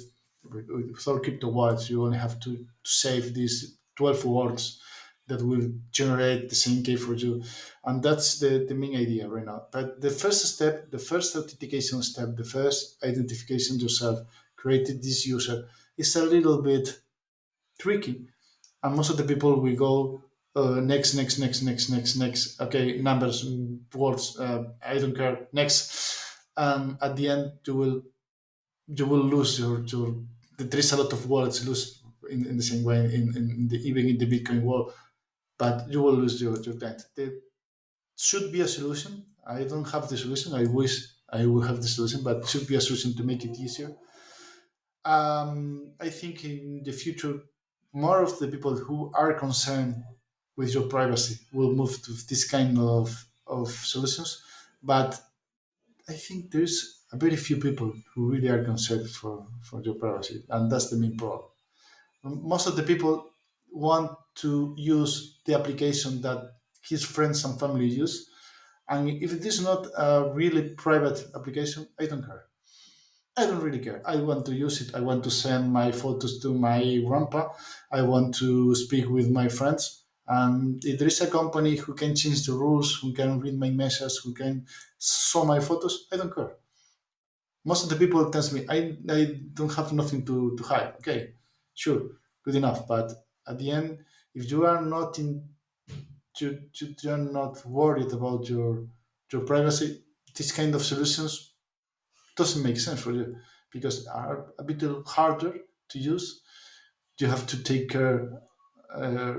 all crypto wallets, you only have to save these 12 words that will generate the same key for you, and that's the main idea right now. But the first step, the first authentication step, the first identification yourself, created this user, is a little bit tricky, and most of the people will go next, next, next, next, next, next. Okay, numbers, words, I don't care. Next, at the end you will lose your. There is a lot of wallets lose in the same way in the even in the Bitcoin world, but you will lose your client. There should be a solution. I don't have the solution. I wish I would have the solution, but should be a solution to make it easier. I think in the future, more of the people who are concerned with your privacy will move to this kind of solutions. But I think there's a very few people who really are concerned for your privacy, and that's the main problem. Most of the people want to use the application that his friends and family use, and if it is not a really private application, I don't care. I don't really care. I want to use it. I want to send my photos to my grandpa. I want to speak with my friends. And if there is a company who can change the rules, who can read my messages, who can saw my photos, I don't care. Most of the people tells me I don't have nothing to hide. Okay, sure, good enough. But at the end, if you are not you are not worried about your privacy, this kind of solutions doesn't make sense for you because are a bit harder to use. You have to take care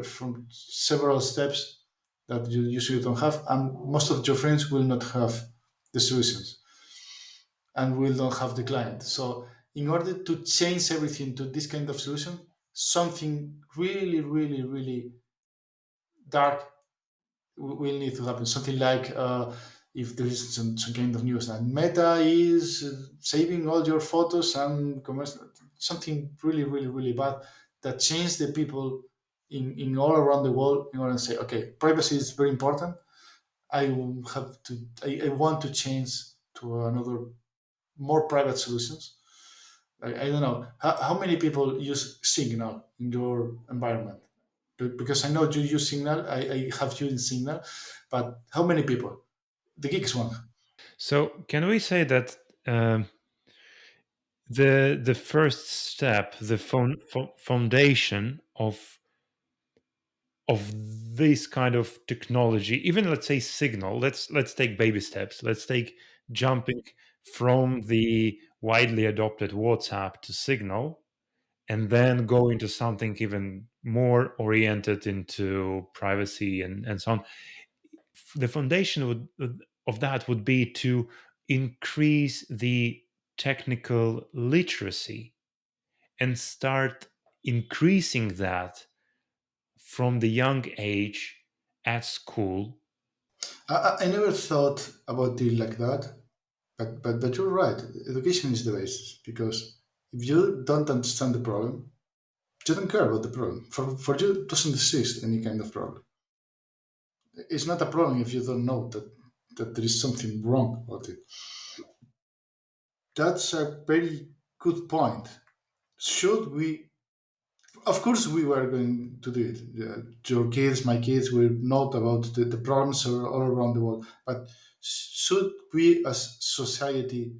from several steps that you usually don't have, and most of your friends will not have the solutions and will not have the client. So, in order to change everything to this kind of solution, something really, really, really dark will need to happen. Something like if there is some kind of news and Meta is saving all your photos and something really, really, really bad that change the people in all around the world in order to say, okay, privacy is very important. I will have to. I want to change to another more private solutions. I don't know how many people use Signal in your environment because I know you use Signal. I have used Signal, but how many people? The geeks one. So can we say that the first step, the foundation of this kind of technology, even let's say Signal, let's take baby steps. Let's take jumping from the widely adopted WhatsApp to Signal, and then go into something even more oriented into privacy and so on. The foundation of that would be to increase the technical literacy and start increasing that from the young age at school. I never thought about it like that, but you're right. Education is the basis because if you don't understand the problem, you don't care about the problem. For you, it doesn't exist any kind of problem. It's not a problem if you don't know that there is something wrong about it. That's a very good point. Should we? Of course, we were going to do it. Your kids, my kids, will know about the problems all around the world. But should we, as society,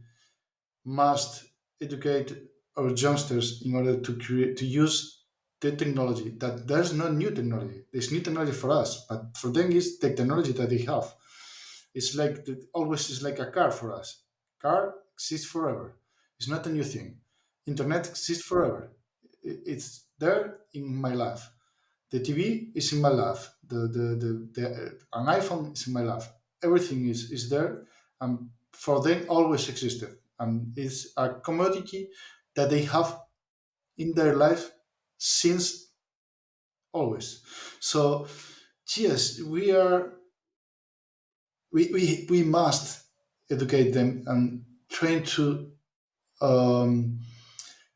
must educate our youngsters in order to create to use the technology? That there's no new technology. There's new technology for us, but for them, is the technology that they have. It's like always is like a car for us. Car exists forever. It's not a new thing. Internet exists forever. It's there in my life. The TV is in my life. An iPhone is in my life. Everything is there, and for them always existed, and it's a commodity that they have in their life since always. So yes, we must educate them, and trying to um,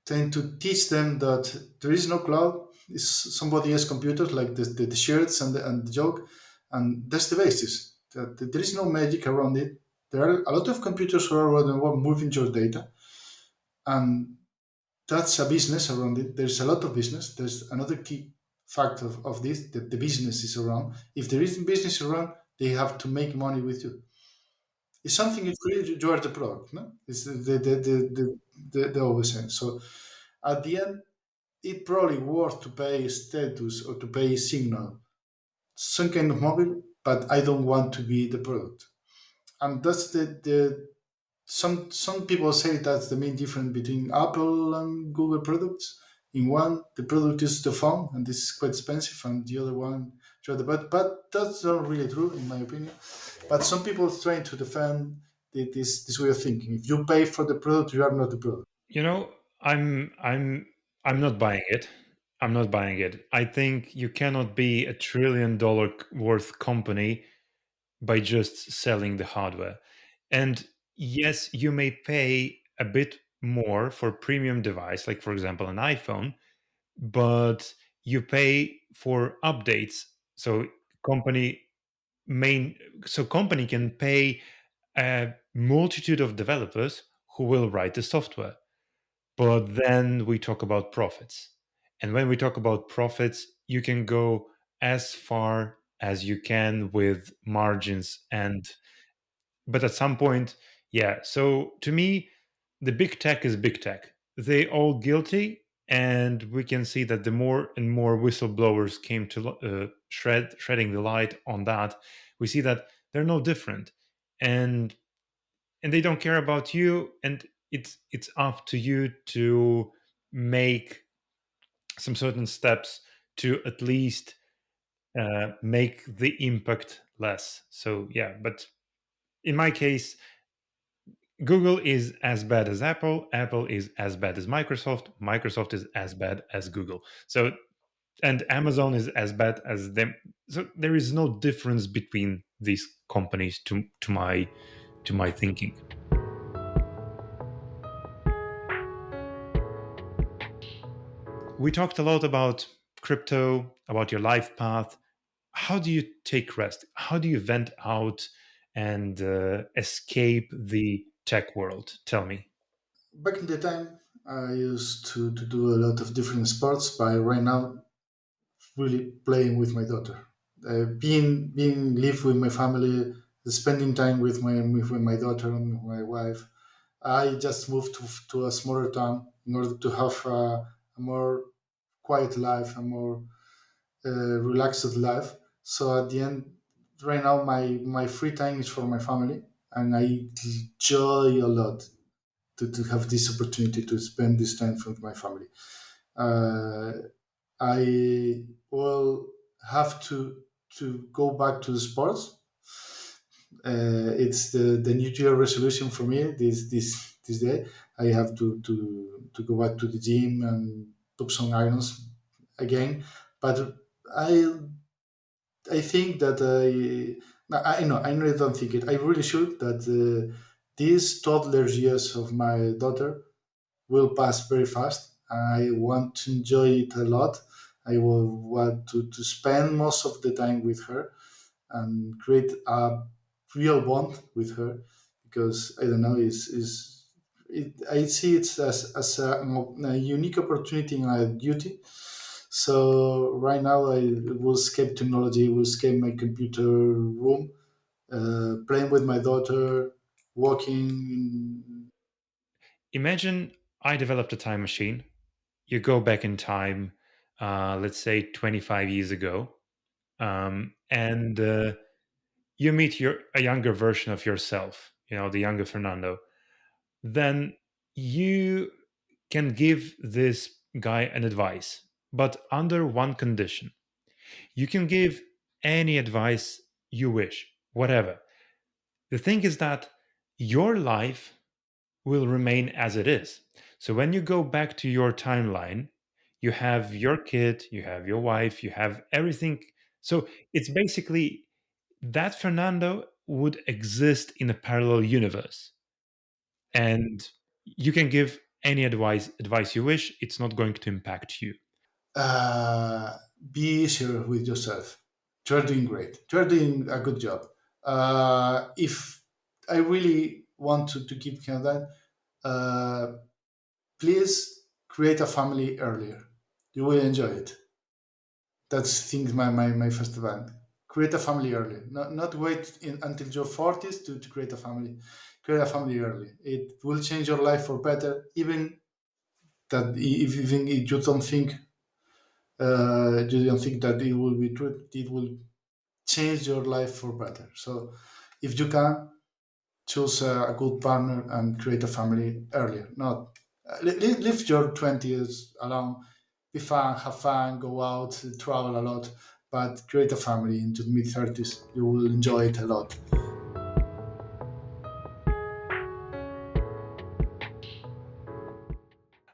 trying to teach them that there is no cloud. It's somebody else's computers, like the shirts and the joke, and that's the basis. That there is no magic around it. There are a lot of computers who are moving your data, and that's a business around it. There's a lot of business. There's another key fact of this, that the business is around. If there isn't business around, they have to make money with you. If something is free, you are the product. No, it's the always saying. So at the end, it probably worth to pay status or to pay signal some kind of mobile, but I don't want to be the product. And that's the some people say that's the main difference between Apple and Google products. In one, the product is the phone, and this is quite expensive, and the other one, but that's not really true in my opinion. But some people are trying to defend this way of thinking. If you pay for the product, you are not the product. You know, I'm not buying it. I'm not buying it. I think you cannot be $1 trillion worth company by just selling the hardware. And yes, you may pay a bit more for premium device, like for example an iPhone, but you pay for updates. So company main company can pay a multitude of developers who will write the software. But then we talk about profits. And when we talk about profits, you can go as far as you can with margins. And but at some point, yeah. So to me, the big tech is big tech. They all guilty, and we can see that the more and more whistleblowers came to shredding the light on that, we see that they're no different, and they don't care about you, and it's up to you to make some certain steps to at least make the impact less. So yeah, but in my case, Google is as bad as Apple. Apple is as bad as Microsoft. Microsoft is as bad as Google. So, and Amazon is as bad as them. So there is no difference between these companies to my thinking. We talked a lot about crypto, about your life path. How do you take rest? How do you vent out and escape the tech world? Tell me. Back in the time, I used to do a lot of different sports, but right now, really playing with my daughter, being live with my family, spending time with my daughter and my wife. I just moved to a smaller town in order to have a more quiet life, a more relaxed life. So at the end, right now, my free time is for my family, and I enjoy a lot to have this opportunity to spend this time with my family. Uh, I will have to go back to the sports. It's the New Year resolution for me this day. I have to go back to the gym and put some irons again. But I I think that I know I don't think it. I really should that these toddler years of my daughter will pass very fast. I want to enjoy it a lot. I will want to spend most of the time with her and create a real bond with her because I don't know I see it as a unique opportunity and a duty. So right now I will escape technology, will escape my computer room, playing with my daughter, walking. Imagine I developed a time machine. You go back in time, let's say 25 years ago, and you meet a younger version of yourself, the younger Fernando. Then you can give this guy an advice, but under one condition. You can give any advice you wish, whatever. The thing is that your life will remain as it is. So when you go back to your timeline, you have your kid, you have your wife, you have everything. So it's basically that Fernando would exist in a parallel universe. and you can give any advice you wish. It's not going to impact you. uh, be easier with yourself. You're doing great. You're doing a good job. If I really want to keep Canada, uh, please create a family earlier. You will enjoy it. That's things my first event. Create a family early. Not wait until your 40s to create a family. Create a family early. It will change your life for better. Even that even if you don't think that it will be true, it will change your life for better. So if you can, choose a good partner and create a family earlier. Not live your 20s alone, be fun, have fun, go out, travel a lot, but create a family into mid 30s. You will enjoy it a lot.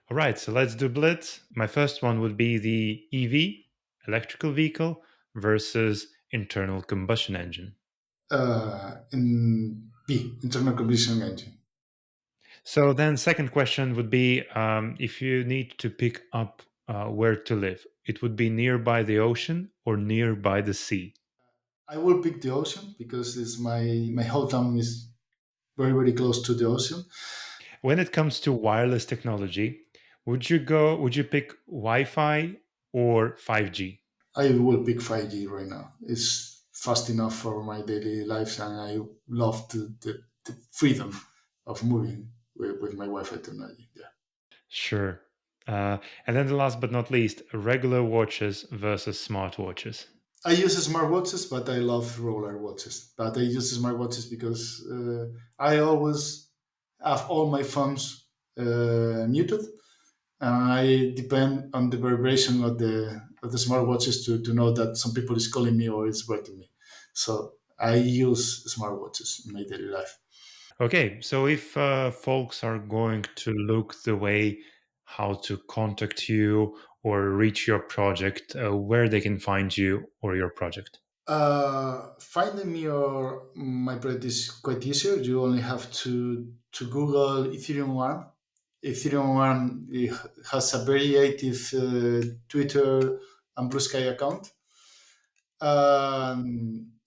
All right, so let's do blitz. My first one would be the EV, electrical vehicle, versus internal combustion engine. In B, internal combustion engine. So then, second question would be, if you need to pick up where to live, it would be nearby the ocean or nearby the sea. I will pick the ocean because it's my hometown is very close to the ocean. When it comes to wireless technology, would you pick Wi-Fi or 5G? I will pick 5G right now. It's fast enough for my daily life, and I love the freedom of moving with my Wi-Fi technology. Yeah, Sure. And then the last but not least, regular watches versus smartwatches. I use smartwatches, but I love roller watches. But I use smartwatches because I always have all my phones muted, and I depend on the vibration of the smartwatches to know that some people is calling me or is writing me. So I use smartwatches in my daily life. Okay, so if folks are going to look the way how to contact you or reach your project, where they can find you or your project. Finding me or my project is quite easier. You only have to Google Ethereum One. Ethereum One has a very active Twitter and Blue Sky account.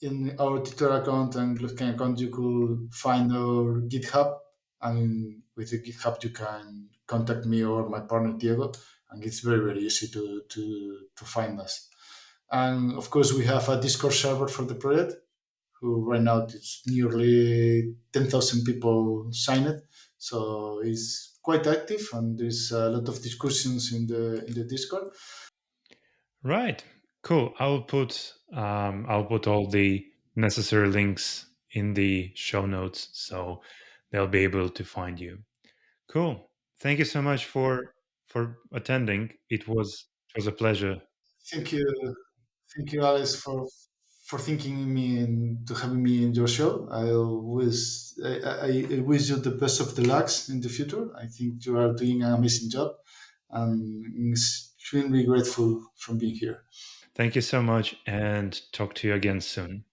In our Twitter account and Blue Sky account, you could find our GitHub, and with the GitHub, you can contact me or my partner Diego, and it's very easy to find us. And of course, we have a Discord server for the project, who right now it's nearly 10,000 people signed. So it's quite active, and there's a lot of discussions in the Discord. Right. Cool. I'll put all the necessary links in the show notes so they'll be able to find you. Cool. Thank you so much for attending. It was a pleasure. Thank you, thank you, Alex, for thinking in me and to having me in your show. I wish you the best of the lucks in the future. I think you are doing an amazing job. I'm extremely grateful from being here. Thank you so much and talk to you again soon.